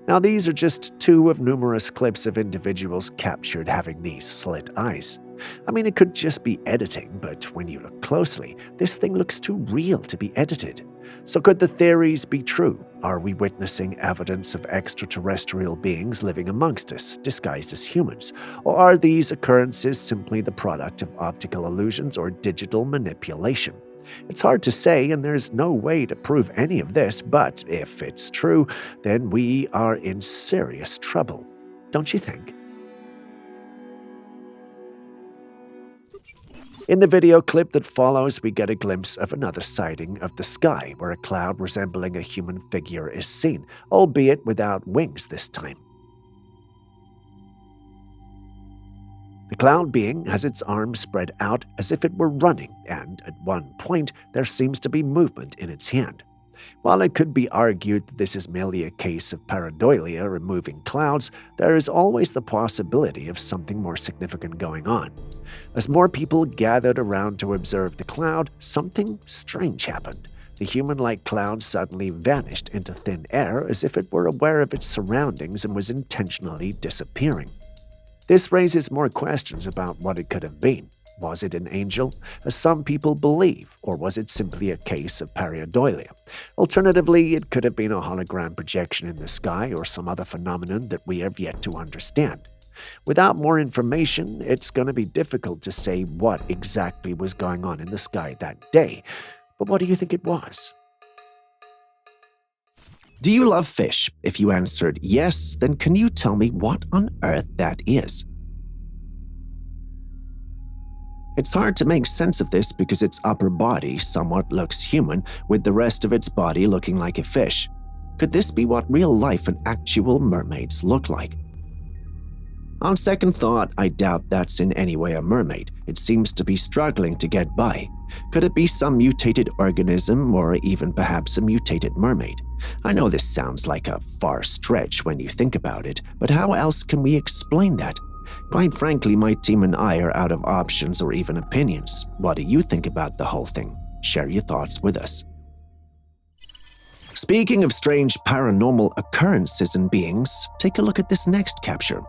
Now, these are just two of numerous clips of individuals captured having these slit eyes. I mean, it could just be editing, but when you look closely, this thing looks too real to be edited. So could the theories be true? Are we witnessing evidence of extraterrestrial beings living amongst us, disguised as humans? Or are these occurrences simply the product of optical illusions or digital manipulation? It's hard to say, and there's no way to prove any of this, but if it's true, then we are in serious trouble. Don't you think? In the video clip that follows, we get a glimpse of another sighting of the sky, where a cloud resembling a human figure is seen, albeit without wings this time. The cloud being has its arms spread out as if it were running, and at one point there seems to be movement in its hand. While it could be argued that this is merely a case of pareidolia or moving clouds, there is always the possibility of something more significant going on. As more people gathered around to observe the cloud, something strange happened. The human-like cloud suddenly vanished into thin air as if it were aware of its surroundings and was intentionally disappearing. This raises more questions about what it could have been. Was it an angel, as some people believe, or was it simply a case of pareidolia? Alternatively, it could have been a hologram projection in the sky or some other phenomenon that we have yet to understand. Without more information, it's going to be difficult to say what exactly was going on in the sky that day. But what do you think it was? Do you love fish? If you answered yes, then can you tell me what on earth that is? It's hard to make sense of this because its upper body somewhat looks human, with the rest of its body looking like a fish. Could this be what real life and actual mermaids look like? On second thought, I doubt that's in any way a mermaid. It seems to be struggling to get by. Could it be some mutated organism or even perhaps a mutated mermaid? I know this sounds like a far stretch when you think about it, but how else can we explain that? Quite frankly, my team and I are out of options or even opinions. What do you think about the whole thing? Share your thoughts with us. Speaking of strange paranormal occurrences and beings, take a look at this next capture.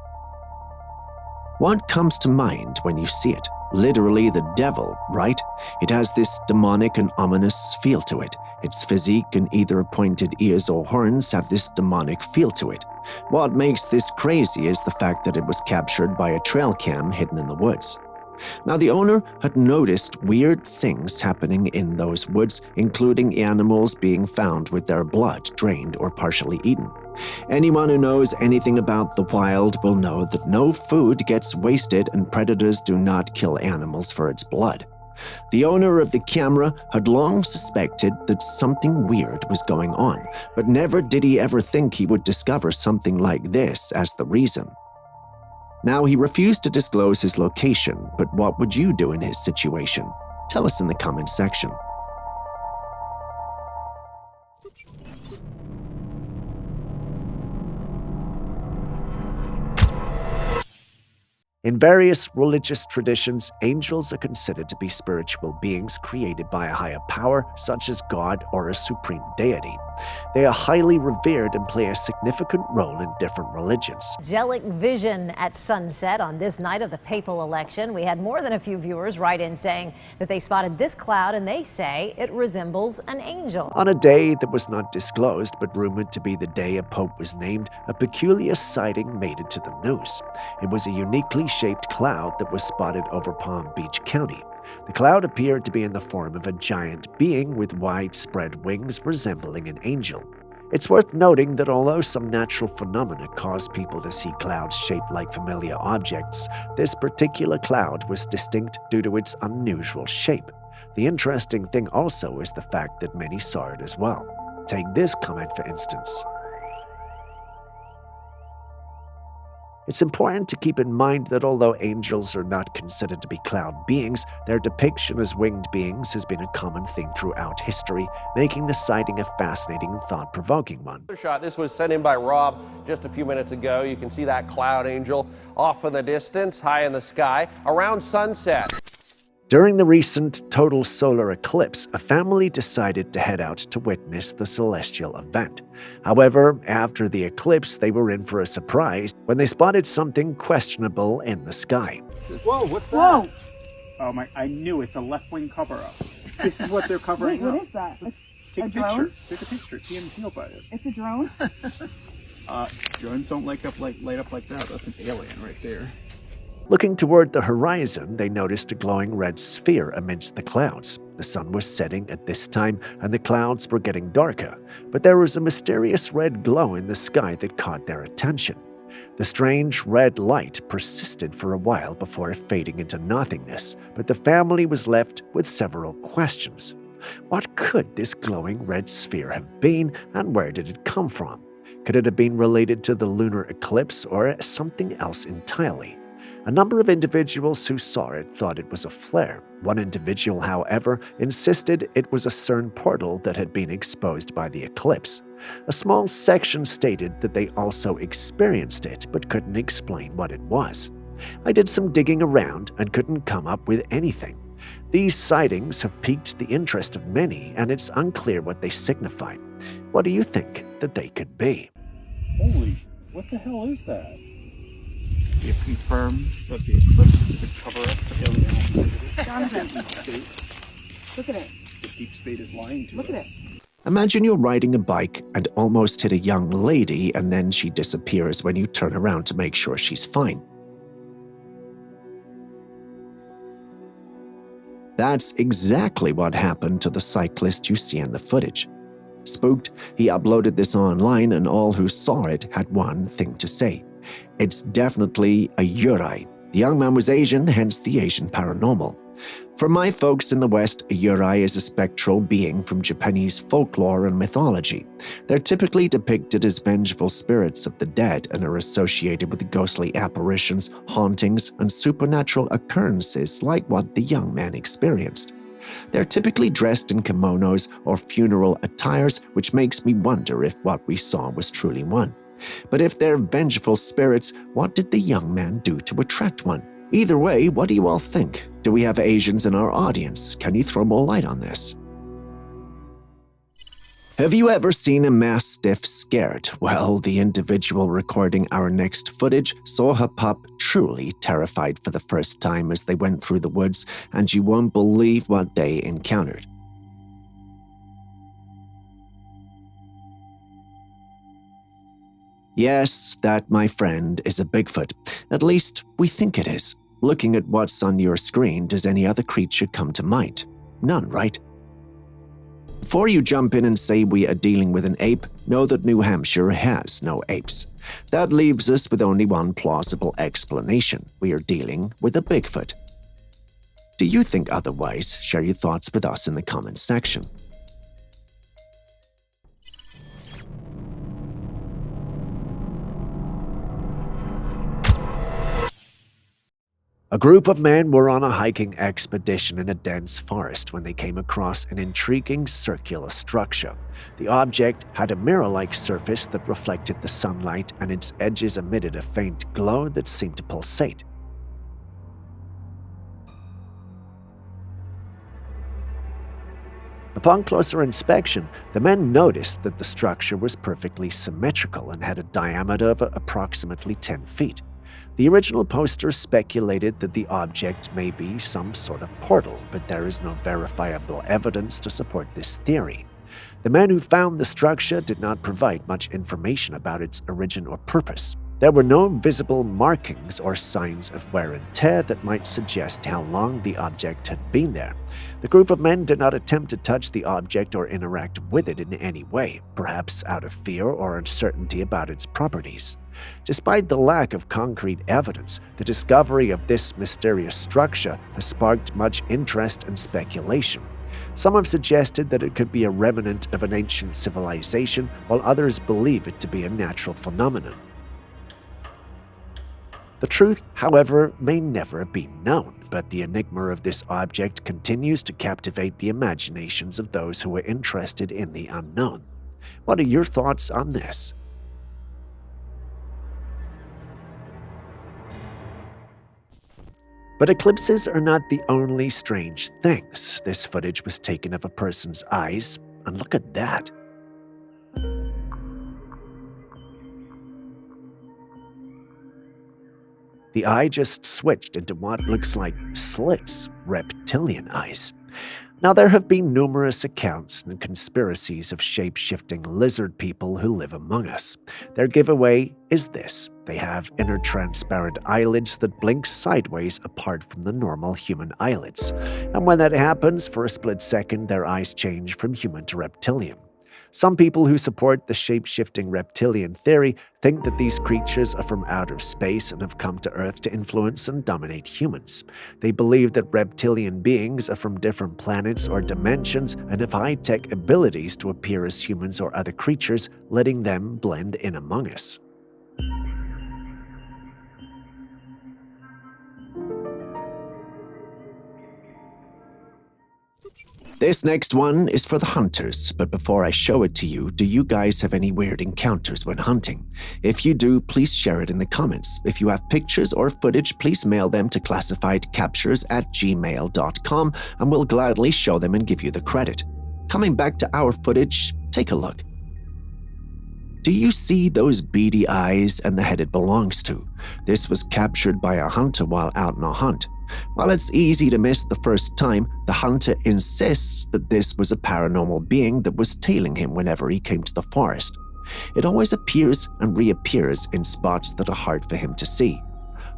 What comes to mind when you see it? Literally the devil, right? It has this demonic and ominous feel to it. Its physique and either pointed ears or horns have this demonic feel to it. What makes this crazy is the fact that it was captured by a Trailcam hidden in the woods. Now, the owner had noticed weird things happening in those woods, including animals being found with their blood drained or partially eaten. Anyone who knows anything about the wild will know that no food gets wasted and predators do not kill animals for its blood. The owner of the camera had long suspected that something weird was going on, but never did he ever think he would discover something like this as the reason. Now, he refused to disclose his location, but what would you do in his situation? Tell us in the comments section. In various religious traditions, angels are considered to be spiritual beings created by a higher power, such as God or a supreme deity. They are highly revered and play a significant role in different religions. Angelic vision at sunset on this night of the papal election. We had more than a few viewers write in saying that they spotted this cloud and they say it resembles an angel. On a day that was not disclosed but rumored to be the day a pope was named, a peculiar sighting made it to the news. It was a uniquely shaped cloud that was spotted over Palm Beach County. The cloud appeared to be in the form of a giant being with widespread wings resembling an angel. It's worth noting that although some natural phenomena cause people to see clouds shaped like familiar objects, this particular cloud was distinct due to its unusual shape. The interesting thing also is the fact that many saw it as well. Take this comment for instance. It's important to keep in mind that although angels are not considered to be cloud beings, their depiction as winged beings has been a common theme throughout history, making the sighting a fascinating and thought-provoking one. This was sent in by Rob just a few minutes ago. You can see that cloud angel off in the distance, high in the sky, around sunset. During the recent total solar eclipse, a family decided to head out to witness the celestial event. However, after the eclipse, they were in for a surprise when they spotted something questionable in the sky. Whoa, what's that? Whoa! Oh my, I knew it's a left-wing cover-up. This is what they're covering up. What is that? Take a picture. Take a picture. TMZ will buy it. It's a drone? Drones don't light up like that. That's an alien right there. Looking toward the horizon, they noticed a glowing red sphere amidst the clouds. The sun was setting at this time, and the clouds were getting darker, but there was a mysterious red glow in the sky that caught their attention. The strange red light persisted for a while before fading into nothingness, but the family was left with several questions. What could this glowing red sphere have been, and where did it come from? Could it have been related to the lunar eclipse or something else entirely? A number of individuals who saw it thought it was a flare. One individual, however, insisted it was a CERN portal that had been exposed by the eclipse. A small section stated that they also experienced it, but couldn't explain what it was. I did some digging around and couldn't come up with anything. These sightings have piqued the interest of many, and it's unclear what they signify. What do you think that they could be? Holy, what the hell is that? confirm that the eclipse is a cover-up for alien activity. Jonathan, look at it. The deep state is lying to us. Look at it. Imagine you're riding a bike and almost hit a young lady, and then she disappears when you turn around to make sure she's fine. That's exactly what happened to the cyclist you see in the footage. Spooked, he uploaded this online, and all who saw it had one thing to say. It's definitely a Yurei. The young man was Asian, hence the Asian paranormal. For my folks in the West, a Yurei is a spectral being from Japanese folklore and mythology. They're typically depicted as vengeful spirits of the dead and are associated with ghostly apparitions, hauntings, and supernatural occurrences like what the young man experienced. They're typically dressed in kimonos or funeral attires, which makes me wonder if what we saw was truly one. But if they're vengeful spirits, what did the young man do to attract one? Either way, what do you all think? Do we have Asians in our audience? Can you throw more light on this? Have you ever seen a mastiff scared? Well, the individual recording our next footage saw her pup truly terrified for the first time as they went through the woods, and you won't believe what they encountered. Yes, that, my friend, is a Bigfoot. At least, we think it is. Looking at what's on your screen, does any other creature come to mind? None, right? Before you jump in and say we are dealing with an ape, know that New Hampshire has no apes. That leaves us with only one plausible explanation. We are dealing with a Bigfoot. Do you think otherwise? Share your thoughts with us in the comments section. A group of men were on a hiking expedition in a dense forest when they came across an intriguing circular structure. The object had a mirror-like surface that reflected the sunlight, and its edges emitted a faint glow that seemed to pulsate. Upon closer inspection, the men noticed that the structure was perfectly symmetrical and had a diameter of approximately 10 feet. The original poster speculated that the object may be some sort of portal, but there is no verifiable evidence to support this theory. The men who found the structure did not provide much information about its origin or purpose. There were no visible markings or signs of wear and tear that might suggest how long the object had been there. The group of men did not attempt to touch the object or interact with it in any way, perhaps out of fear or uncertainty about its properties. Despite the lack of concrete evidence, the discovery of this mysterious structure has sparked much interest and speculation. Some have suggested that it could be a remnant of an ancient civilization, while others believe it to be a natural phenomenon. The truth, however, may never be known, but the enigma of this object continues to captivate the imaginations of those who are interested in the unknown. What are your thoughts on this? But eclipses are not the only strange things. This footage was taken of a person's eyes, and look at that. The eye just switched into what looks like slits, reptilian eyes. Now, there have been numerous accounts and conspiracies of shape-shifting lizard people who live among us. Their giveaway is this. They have inner transparent eyelids that blink sideways apart from the normal human eyelids. And when that happens, for a split second, their eyes change from human to reptilian. Some people who support the shape-shifting reptilian theory think that these creatures are from outer space and have come to Earth to influence and dominate humans. They believe that reptilian beings are from different planets or dimensions and have high-tech abilities to appear as humans or other creatures, letting them blend in among us. This next one is for the hunters, but before I show it to you, do you guys have any weird encounters when hunting? If you do, please share it in the comments. If you have pictures or footage, please mail them to classifiedcaptures@gmail.com and we'll gladly show them and give you the credit. Coming back to our footage, take a look. Do you see those beady eyes and the head it belongs to? This was captured by a hunter while out on a hunt. While it's easy to miss the first time, the hunter insists that this was a paranormal being that was tailing him whenever he came to the forest. It always appears and reappears in spots that are hard for him to see.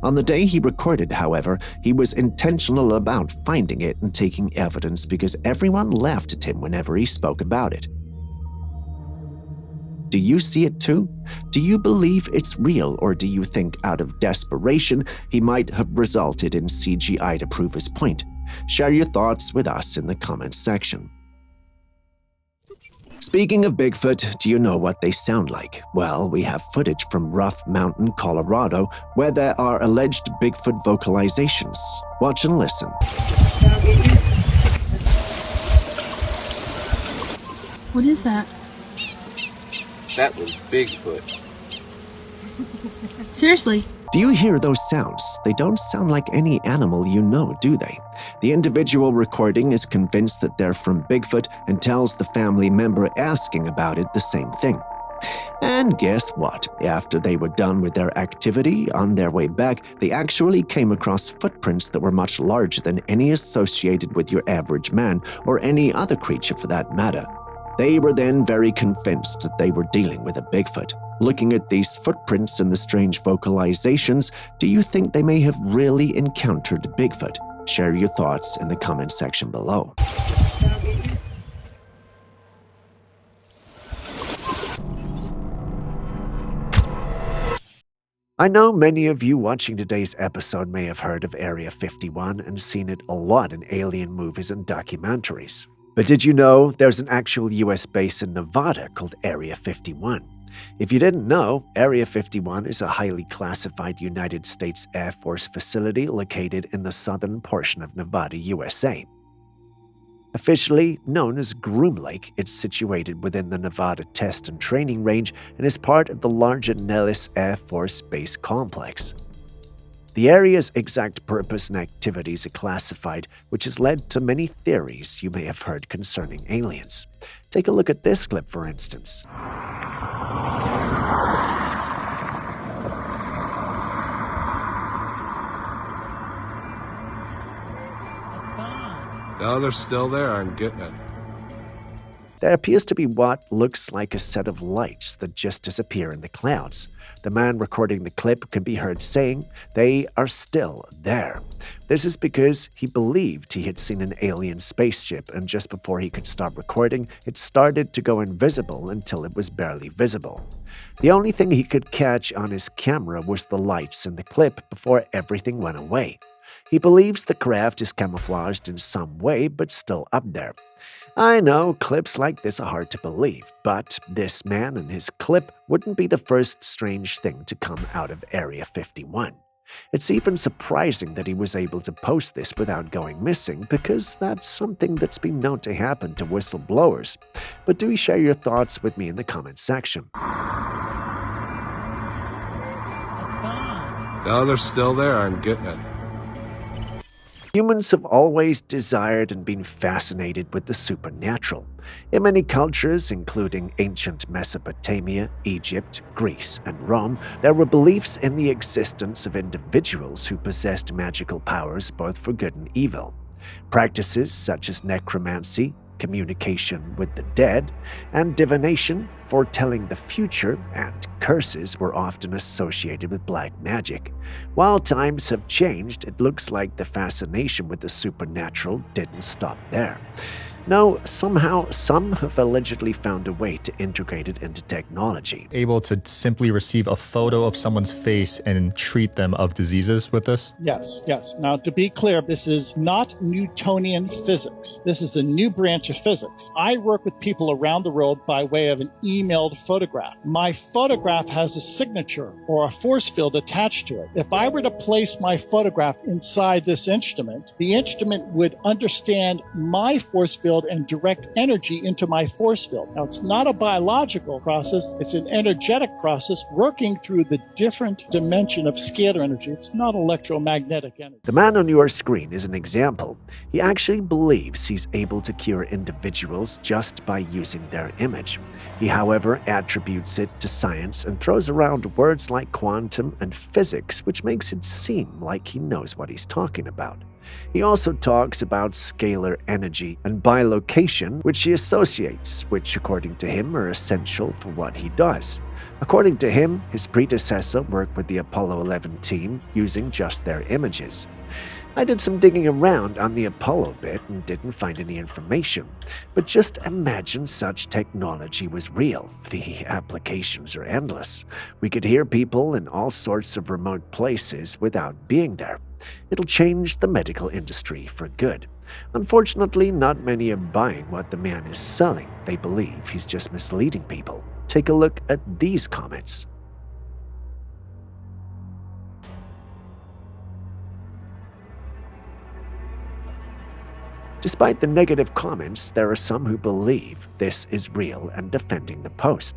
On the day he recorded, however, he was intentional about finding it and taking evidence because everyone laughed at him whenever he spoke about it. Do you see it too? Do you believe it's real, or do you think out of desperation he might have resulted in CGI to prove his point? Share your thoughts with us in the comments section. Speaking of Bigfoot, do you know what they sound like? Well, we have footage from Rough Mountain, Colorado, where there are alleged Bigfoot vocalizations. Watch and listen. What is that? That was Bigfoot. Seriously? Do you hear those sounds? They don't sound like any animal you know, do they? The individual recording is convinced that they're from Bigfoot and tells the family member asking about it the same thing. And guess what? After they were done with their activity, on their way back, they actually came across footprints that were much larger than any associated with your average man or any other creature for that matter. They were then very convinced that they were dealing with a Bigfoot. Looking at these footprints and the strange vocalizations, do you think they may have really encountered Bigfoot? Share your thoughts in the comment section below. I know many of you watching today's episode may have heard of Area 51 and seen it a lot in alien movies and documentaries. But did you know there's an actual US base in Nevada called Area 51? If you didn't know, Area 51 is a highly classified United States Air Force facility located in the southern portion of Nevada, USA. Officially known as Groom Lake, it's situated within the Nevada Test and Training Range and is part of the larger Nellis Air Force Base Complex. The area's exact purpose and activities are classified, which has led to many theories you may have heard concerning aliens. Take a look at this clip, for instance. No, they're still there. I'm getting it. There appears to be what looks like a set of lights that just disappear in the clouds. The man recording the clip can be heard saying they are still there. This is because he believed he had seen an alien spaceship, and just before he could stop recording, it started to go invisible until it was barely visible. The only thing he could catch on his camera was the lights in the clip before everything went away. He believes the craft is camouflaged in some way, but still up there. I know clips like this are hard to believe, but this man and his clip wouldn't be the first strange thing to come out of Area 51. It's even surprising that he was able to post this without going missing, because that's something that's been known to happen to whistleblowers. But do share your thoughts with me in the comments section. No, they're still there. I'm getting it. Humans have always desired and been fascinated with the supernatural. In many cultures, including ancient Mesopotamia, Egypt, Greece, and Rome, there were beliefs in the existence of individuals who possessed magical powers both for good and evil. Practices such as necromancy, communication with the dead, and divination, foretelling the future, and curses were often associated with black magic. While times have changed, it looks like the fascination with the supernatural didn't stop there. No, somehow some have allegedly found a way to integrate it into technology. Able to simply receive a photo of someone's face and treat them of diseases with this? Yes. Now, to be clear, this is not Newtonian physics. This is a new branch of physics. I work with people around the world by way of an emailed photograph. My photograph has a signature or a force field attached to it. If I were to place my photograph inside this instrument, the instrument would understand my force field field and direct energy into my force field. Now, it's not a biological process. It's an energetic process working through the different dimension of scalar energy. It's not electromagnetic energy. The man on your screen is an example. He actually believes he's able to cure individuals just by using their image. He, however, attributes it to science and throws around words like quantum and physics, which makes it seem like he knows what he's talking about. He also talks about scalar energy and bilocation, which he associates, which, according to him, are essential for what he does. According to him, his predecessor worked with the Apollo 11 team using just their images. I did some digging around on the Apollo bit and didn't find any information, but just imagine such technology was real. The applications are endless. We could hear people in all sorts of remote places without being there. It'll change the medical industry for good. Unfortunately, not many are buying what the man is selling. They believe he's just misleading people. Take a look at these comments. Despite the negative comments, there are some who believe this is real and defending the post.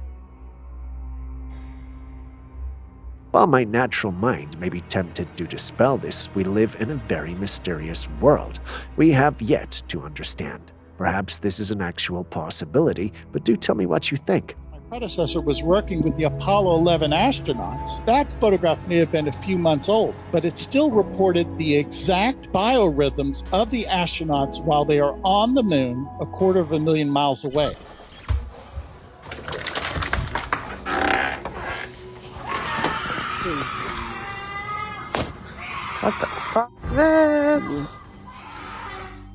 While my natural mind may be tempted to dispel this, we live in a very mysterious world we have yet to understand. Perhaps this is an actual possibility, but do tell me what you think. My predecessor was working with the Apollo 11 astronauts. That photograph may have been a few months old, but it still reported the exact biorhythms of the astronauts while they are on the moon, 250,000 miles away. What the fuck is this?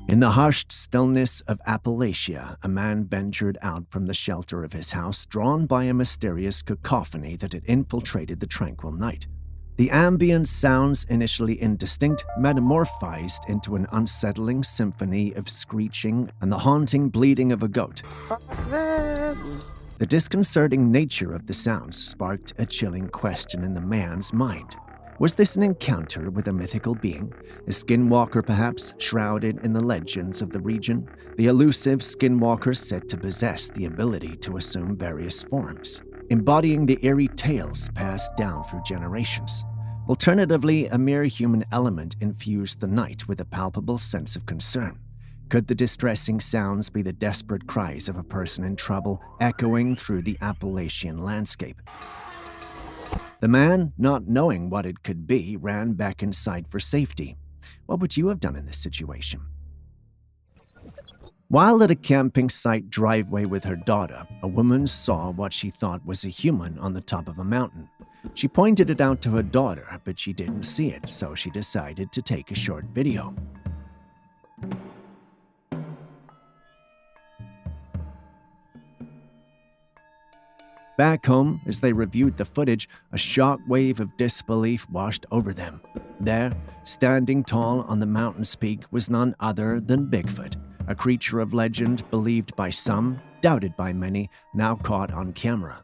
In the hushed stillness of Appalachia, a man ventured out from the shelter of his house, drawn by a mysterious cacophony that had infiltrated the tranquil night. The ambient sounds, initially indistinct, metamorphized into an unsettling symphony of screeching and the haunting bleating of a goat. Fuck this. The disconcerting nature of the sounds sparked a chilling question in the man's mind. Was this an encounter with a mythical being? A skinwalker, perhaps, shrouded in the legends of the region? The elusive skinwalker said to possess the ability to assume various forms, embodying the eerie tales passed down through generations. Alternatively, a mere human element infused the night with a palpable sense of concern. Could the distressing sounds be the desperate cries of a person in trouble, echoing through the Appalachian landscape? The man, not knowing what it could be, ran back inside for safety. What would you have done in this situation? While at a camping site driveway with her daughter, a woman saw what she thought was a human on the top of a mountain. She pointed it out to her daughter, but she didn't see it, so she decided to take a short video. Back home, as they reviewed the footage, a shock wave of disbelief washed over them. There, standing tall on the mountain's peak, was none other than Bigfoot, a creature of legend believed by some, doubted by many, now caught on camera.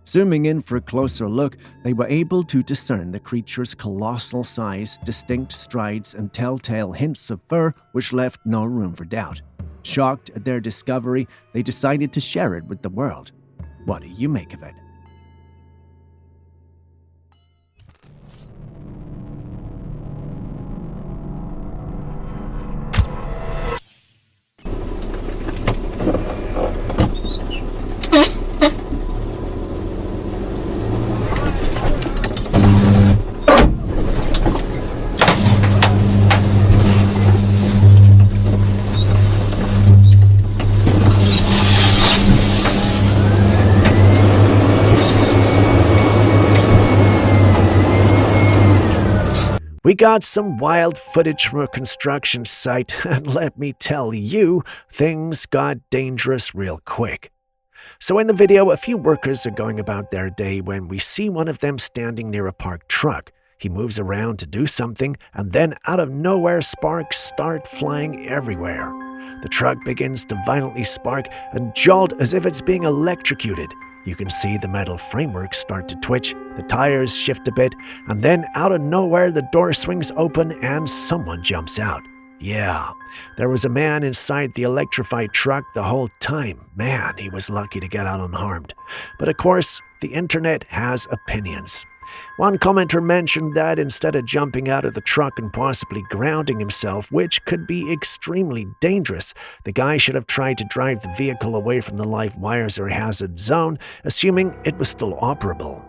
Zooming in for a closer look, they were able to discern the creature's colossal size, distinct strides, and telltale hints of fur which left no room for doubt. Shocked at their discovery, they decided to share it with the world. What do you make of it? We got some wild footage from a construction site, and let me tell you, things got dangerous real quick. So in the video, a few workers are going about their day when we see one of them standing near a parked truck. He moves around to do something, and then out of nowhere, sparks start flying everywhere. The truck begins to violently spark and jolt as if it's being electrocuted. You can see the metal framework start to twitch, the tires shift a bit, and then out of nowhere the door swings open and someone jumps out. Yeah, there was a man inside the electrified truck the whole time. Man, he was lucky to get out unharmed. But of course, the internet has opinions. One commenter mentioned that instead of jumping out of the truck and possibly grounding himself, which could be extremely dangerous, the guy should have tried to drive the vehicle away from the live wires or hazard zone, assuming it was still operable.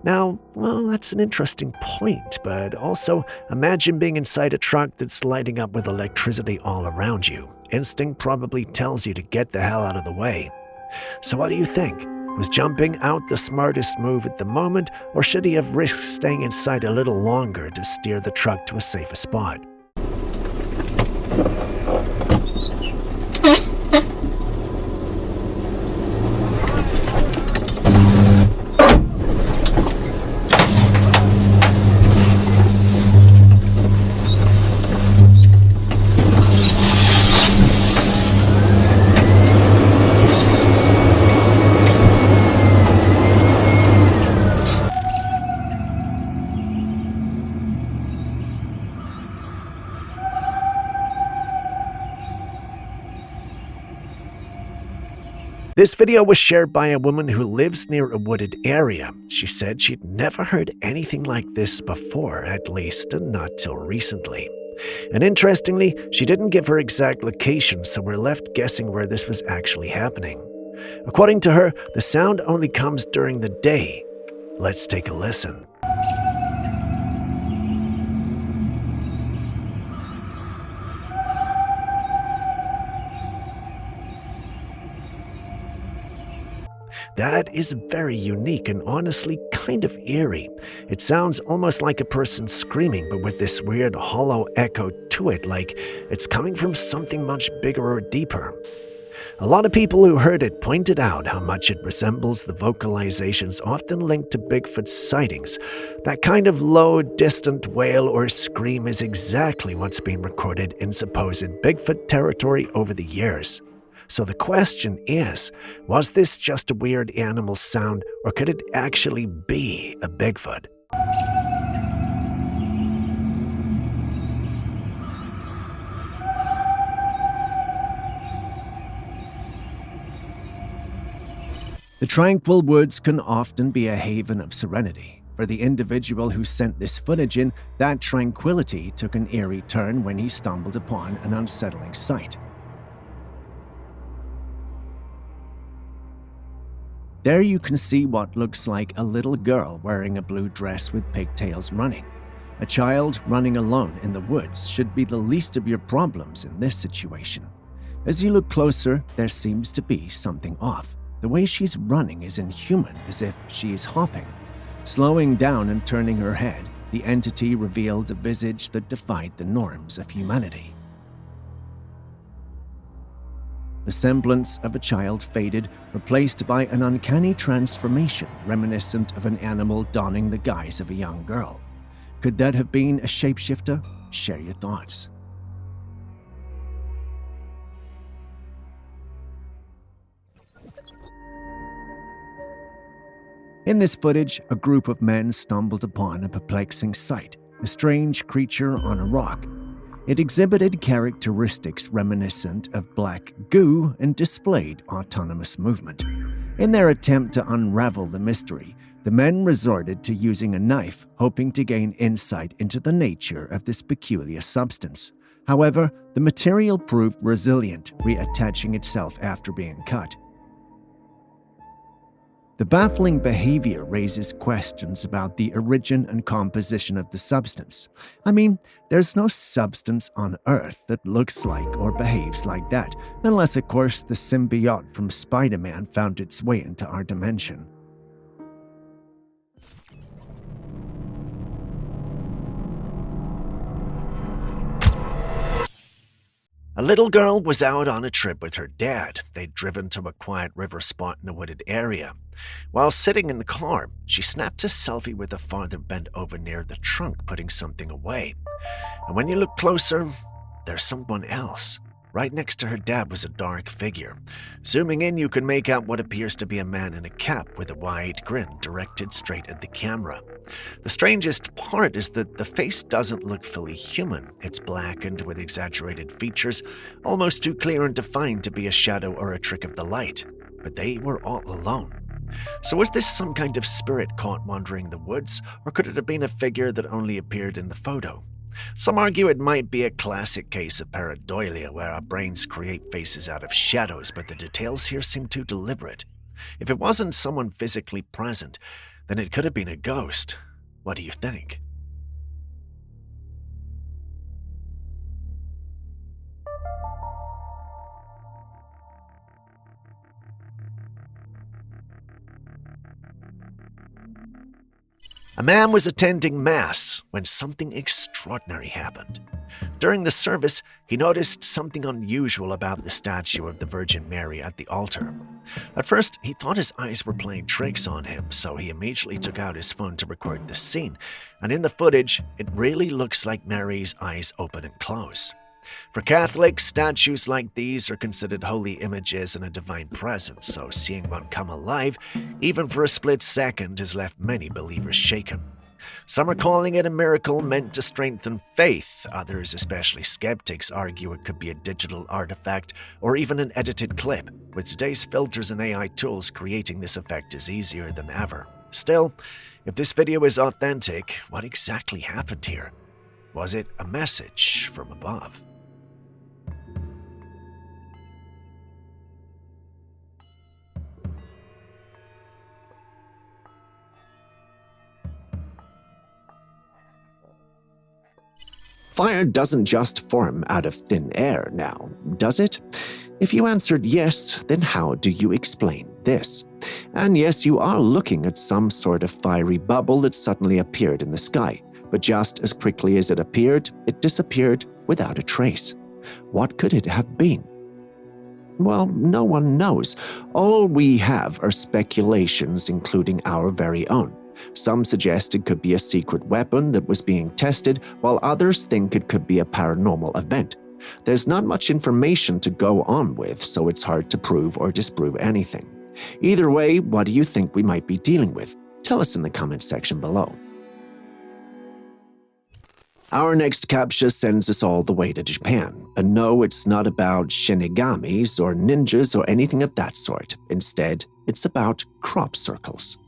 Now, well, that's an interesting point, but also imagine being inside a truck that's lighting up with electricity all around you. Instinct probably tells you to get the hell out of the way. So what do you think? Was jumping out the smartest move at the moment, or should he have risked staying inside a little longer to steer the truck to a safer spot? This video was shared by a woman who lives near a wooded area. She said she'd never heard anything like this before, at least not till recently. And interestingly, she didn't give her exact location, so we're left guessing where this was actually happening. According to her, the sound only comes during the day. Let's take a listen. That is very unique and honestly kind of eerie. It sounds almost like a person screaming, but with this weird hollow echo to it, like it's coming from something much bigger or deeper. A lot of people who heard it pointed out how much it resembles the vocalizations often linked to Bigfoot sightings. That kind of low, distant wail or scream is exactly what's been recorded in supposed Bigfoot territory over the years. So the question is, was this just a weird animal sound, or could it actually be a Bigfoot? The tranquil woods can often be a haven of serenity. For the individual who sent this footage in, that tranquility took an eerie turn when he stumbled upon an unsettling sight. There you can see what looks like a little girl wearing a blue dress with pigtails running. A child running alone in the woods should be the least of your problems in this situation. As you look closer, there seems to be something off. The way she's running is inhuman, as if she is hopping. Slowing down and turning her head, the entity revealed a visage that defied the norms of humanity. The semblance of a child faded, replaced by an uncanny transformation reminiscent of an animal donning the guise of a young girl. Could that have been a shapeshifter? Share your thoughts. In this footage, a group of men stumbled upon a perplexing sight, a strange creature on a rock. It exhibited characteristics reminiscent of black goo and displayed autonomous movement. In their attempt to unravel the mystery, the men resorted to using a knife, hoping to gain insight into the nature of this peculiar substance. However, the material proved resilient, reattaching itself after being cut. The baffling behavior raises questions about the origin and composition of the substance. I mean, there's no substance on Earth that looks like or behaves like that, unless, of course, the symbiote from Spider-Man found its way into our dimension. A little girl was out on a trip with her dad. They'd driven to a quiet river spot in a wooded area. While sitting in the car, she snapped a selfie with her father bent over near the trunk, putting something away. And when you look closer, there's someone else. Right next to her dad was a dark figure. Zooming in, you can make out what appears to be a man in a cap with a wide grin directed straight at the camera. The strangest part is that the face doesn't look fully human. It's blackened with exaggerated features, almost too clear and defined to be a shadow or a trick of the light. But they were all alone. So was this some kind of spirit caught wandering the woods, or could it have been a figure that only appeared in the photo? Some argue it might be a classic case of pareidolia, where our brains create faces out of shadows, but the details here seem too deliberate. If it wasn't someone physically present, then it could have been a ghost. What do you think? A man was attending Mass when something extraordinary happened. During the service, he noticed something unusual about the statue of the Virgin Mary at the altar. At first, he thought his eyes were playing tricks on him, so he immediately took out his phone to record the scene, and in the footage, it really looks like Mary's eyes open and close. For Catholics, statues like these are considered holy images and a divine presence, so seeing one come alive, even for a split second, has left many believers shaken. Some are calling it a miracle meant to strengthen faith. Others, especially skeptics, argue it could be a digital artifact or even an edited clip. With today's filters and AI tools, creating this effect is easier than ever. Still, if this video is authentic, what exactly happened here? Was it a message from above? Fire doesn't just form out of thin air now, does it? If you answered yes, then how do you explain this? And yes, you are looking at some sort of fiery bubble that suddenly appeared in the sky, but just as quickly as it appeared, it disappeared without a trace. What could it have been? Well, no one knows. All we have are speculations, including our very own. Some suggest it could be a secret weapon that was being tested, while others think it could be a paranormal event. There's not much information to go on with, so it's hard to prove or disprove anything. Either way, what do you think we might be dealing with? Tell us in the comment section below. Our next captcha sends us all the way to Japan. And no, it's not about shinigamis or ninjas or anything of that sort. Instead, it's about crop circles.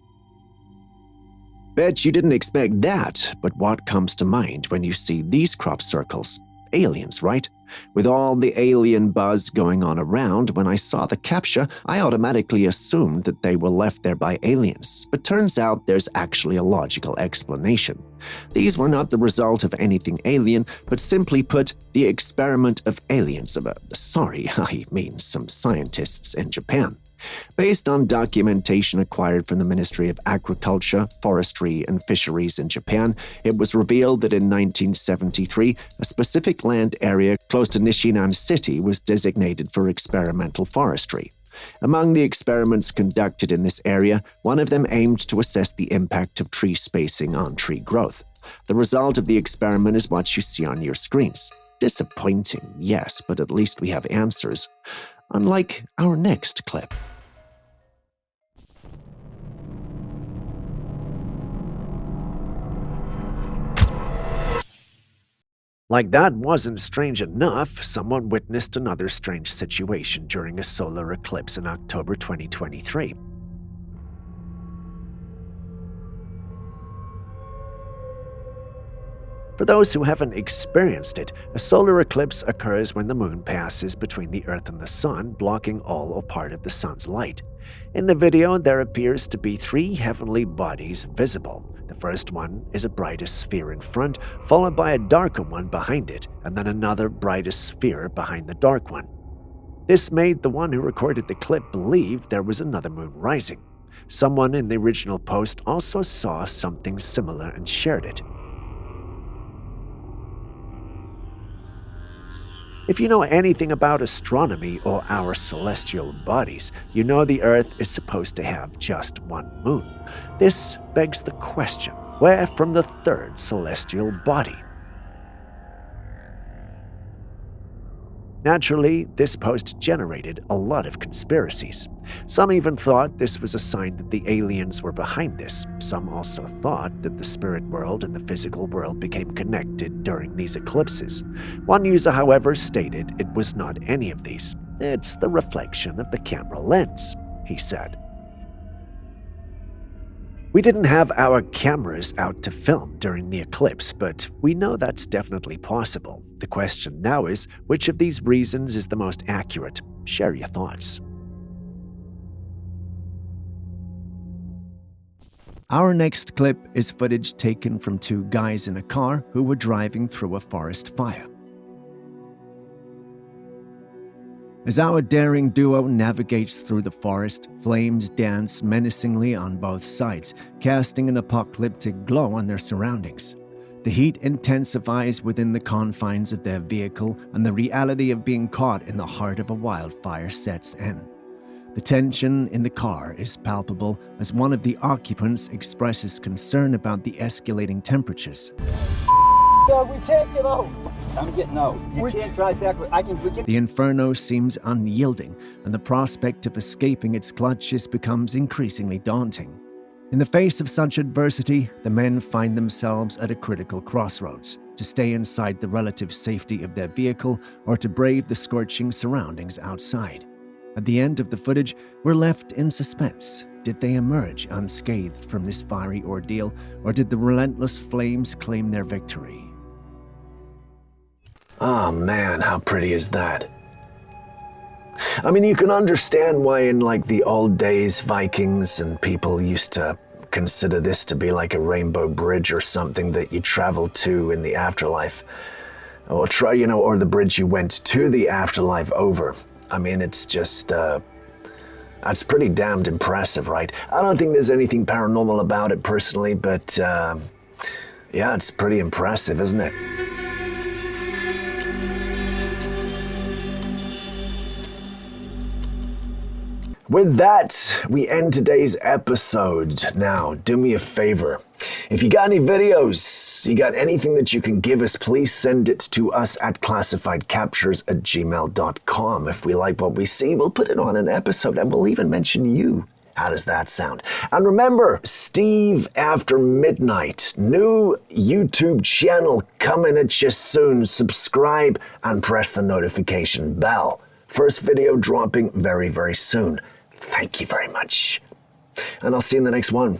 Bet you didn't expect that, but what comes to mind when you see these crop circles? Aliens, right? With all the alien buzz going on around, when I saw the captcha, I automatically assumed that they were left there by aliens, but turns out there's actually a logical explanation. These were not the result of anything alien, but simply put, the experiment of aliens, I mean some scientists in Japan. Based on documentation acquired from the Ministry of Agriculture, Forestry, and Fisheries in Japan, it was revealed that in 1973, a specific land area close to Nishinan City was designated for experimental forestry. Among the experiments conducted in this area, one of them aimed to assess the impact of tree spacing on tree growth. The result of the experiment is what you see on your screens. Disappointing, yes, but at least we have answers. Unlike our next clip. Like that wasn't strange enough, someone witnessed another strange situation during a solar eclipse in October 2023. For those who haven't experienced it, a solar eclipse occurs when the moon passes between the Earth and the Sun, blocking all or part of the Sun's light. In the video, there appears to be three heavenly bodies visible. The first one is a brighter sphere in front, followed by a darker one behind it, and then another brighter sphere behind the dark one. This made the one who recorded the clip believe there was another moon rising. Someone in the original post also saw something similar and shared it. If you know anything about astronomy or our celestial bodies, you know the Earth is supposed to have just one moon. This begs the question, where from the third celestial body? Naturally, this post generated a lot of conspiracies. Some even thought this was a sign that the aliens were behind this. Some also thought that the spirit world and the physical world became connected during these eclipses. One user, however, stated it was not any of these. It's the reflection of the camera lens, he said. We didn't have our cameras out to film during the eclipse, but we know that's definitely possible. The question now is, which of these reasons is the most accurate? Share your thoughts. Our next clip is footage taken from two guys in a car who were driving through a forest fire. As our daring duo navigates through the forest, flames dance menacingly on both sides, casting an apocalyptic glow on their surroundings. The heat intensifies within the confines of their vehicle, and the reality of being caught in the heart of a wildfire sets in. The tension in the car is palpable as one of the occupants expresses concern about the escalating temperatures. We can't get out. I'm getting out. You can't drive back. The inferno seems unyielding, and the prospect of escaping its clutches becomes increasingly daunting. In the face of such adversity, the men find themselves at a critical crossroads: to stay inside the relative safety of their vehicle or to brave the scorching surroundings outside. At the end of the footage, we're left in suspense. Did they emerge unscathed from this fiery ordeal, or did the relentless flames claim their victory? Oh man, how pretty is that? I mean, you can understand why in like the old days, Vikings and people used to consider this to be like a rainbow bridge or something that you traveled to in the afterlife. Or or the bridge you went to the afterlife over. I mean, it's just, that's pretty damned impressive, right? I don't think there's anything paranormal about it personally, but yeah, it's pretty impressive, isn't it? With that, we end today's episode. Now, do me a favor. If you got any videos, you got anything that you can give us, please send it to us at classifiedcaptures@gmail.com. If we like what we see, we'll put it on an episode and we'll even mention you. How does that sound? And remember, Steve After Midnight, new YouTube channel coming at you soon. Subscribe and press the notification bell. First video dropping very, very soon. Thank you very much. And I'll see you in the next one.